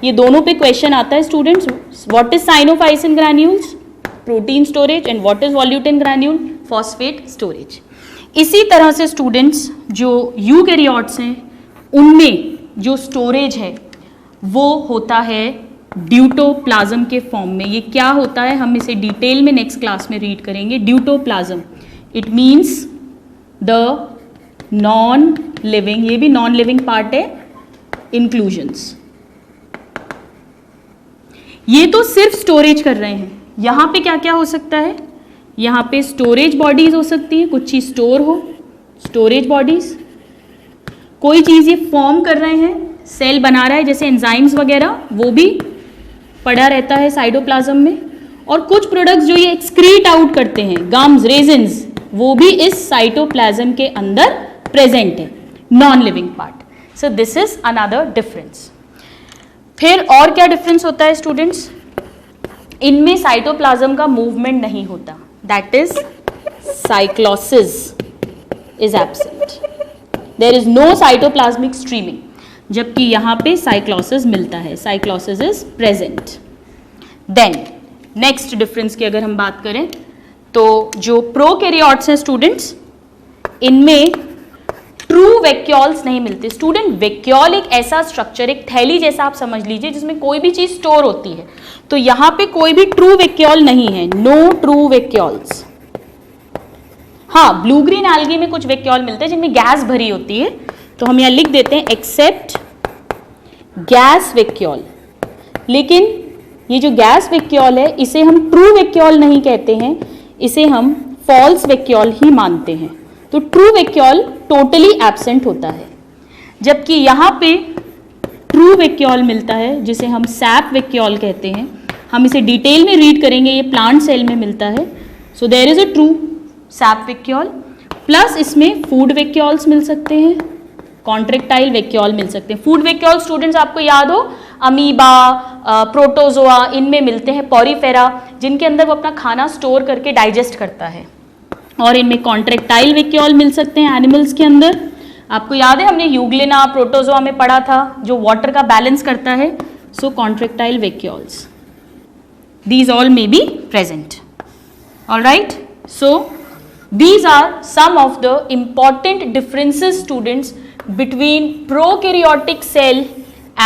ये दोनों पे क्वेश्चन आता है students, what is cyanophycin granules? Protein storage, and what is volutin granule? Phosphate storage. इसी तरह से स्टूडेंट्स जो यूकैरियोट्स हैं उनमें जो स्टोरेज है वो होता है ड्यूटोप्लाज्म के फॉर्म में। ये क्या होता है हम इसे डिटेल में नेक्स्ट क्लास में रीड करेंगे। Deutoplasm, it means the non living, ये भी नॉन लिविंग पार्ट है, इंक्लूजन्स। ये तो सिर्फ स्टोरेज कर रहे हैं, यहां पे क्या क्या हो सकता है? यहाँ पे स्टोरेज बॉडीज हो सकती है, कुछ चीज स्टोर हो, स्टोरेज बॉडीज। कोई चीज ये फॉर्म कर रहे हैं, सेल बना रहा है, जैसे एंजाइम्स वगैरह, वो भी पड़ा रहता है साइटोप्लाज्म में। और कुछ प्रोडक्ट्स जो ये एक्सक्रीट आउट करते हैं, गम्स, रेजिन्स, वो भी इस साइटोप्लाज्म के अंदर प्रेजेंट है, non living part. So this is another difference. फिर और क्या डिफरेंस होता है स्टूडेंट्स? इनमें साइटोप्लाज्म का मूवमेंट नहीं होता, that is cyclosis is absent, there is no cytoplasmic streaming, जबकि यहाँ पे साइक्लोसिस मिलता है, cyclosis is present. Then next difference की अगर हम बात करें तो जो प्रोकैरियोट्स हैं स्टूडेंट्स, इनमें ट्रू वैक्यूल्स नहीं मिलते। स्टूडेंट, वैक्यूल एक ऐसा स्ट्रक्चर, एक थैली जैसा आप समझ लीजिए जिसमें कोई भी चीज स्टोर होती है, तो यहां पे कोई भी ट्रू वैक्यूल नहीं है, नो ट्रू वैक्यूल्स। हाँ, ब्लू ग्रीन एल्गी में कुछ वैक्यूल मिलते हैं जिनमें गैस भरी होती है, तो हम यहां लिख देते हैं एक्सेप्ट गैस वैक्यूल। लेकिन ये जो गैस वैक्यूल है इसे हम ट्रू वैक्यूल नहीं कहते हैं, इसे हम फॉल्स वैक्यूल ही मानते हैं। तो ट्रू वैक्यूल टोटली एब्सेंट होता है, जबकि यहाँ पे ट्रू वैक्यूल मिलता है जिसे हम सैप वैक्यूल कहते हैं। हम इसे डिटेल में रीड करेंगे, ये प्लांट सेल में मिलता है। So there is a true sap vacuole, plus इसमें फूड वैक्यूल्स मिल सकते हैं, कॉन्ट्रेक्टाइल वैक्यूल मिल सकते हैं। फूड वैक्यूल स्टूडेंट्स आपको याद हो, अमीबा, प्रोटोजोआ, इनमें मिलते हैं पॉरीफेरा, जिनके अंदर वो अपना खाना स्टोर करके डाइजेस्ट करता है। और इनमें कॉन्ट्रेक्टाइल वेक्यूल मिल सकते हैं एनिमल्स के अंदर। आपको याद है हमने यूग्लिना प्रोटोजोआ में पढ़ा था, जो वाटर का बैलेंस करता है। So contractile vacuoles, these all may be present. All right, so these are some of the important differences, students, between prokaryotic cell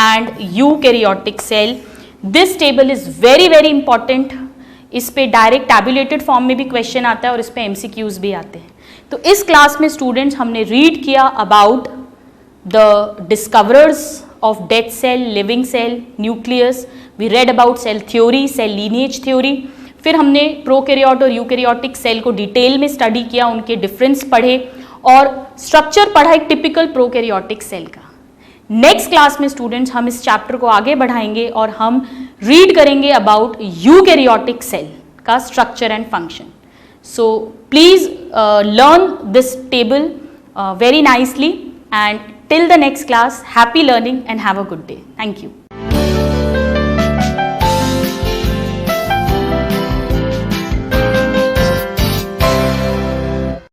and eukaryotic cell. This table is very very important. इस पे direct tabulated form में भी question आता है और इस पे MCQs भी आते हैं। तो इस क्लास में स्टूडेंट्स हमने रीड किया about the discoverers of dead cell, living cell, nucleus. We read about cell theory, cell lineage theory. फिर हमने प्रोकैरियोट और यूकैरियोटिक सेल को डिटेल में स्टडी किया, उनके डिफरेंस पढ़े और स्ट्रक्चर पढ़ा एक टिपिकल प्रोकैरियोटिक सेल का। नेक्स्ट क्लास में स्टूडेंट्स हम इस चैप्टर को आगे बढ़ाएंगे और हम रीड करेंगे अबाउट यूकैरियोटिक सेल का structure and function. So please learn this table very nicely, and till the next class, happy learning and have a good day. Thank you.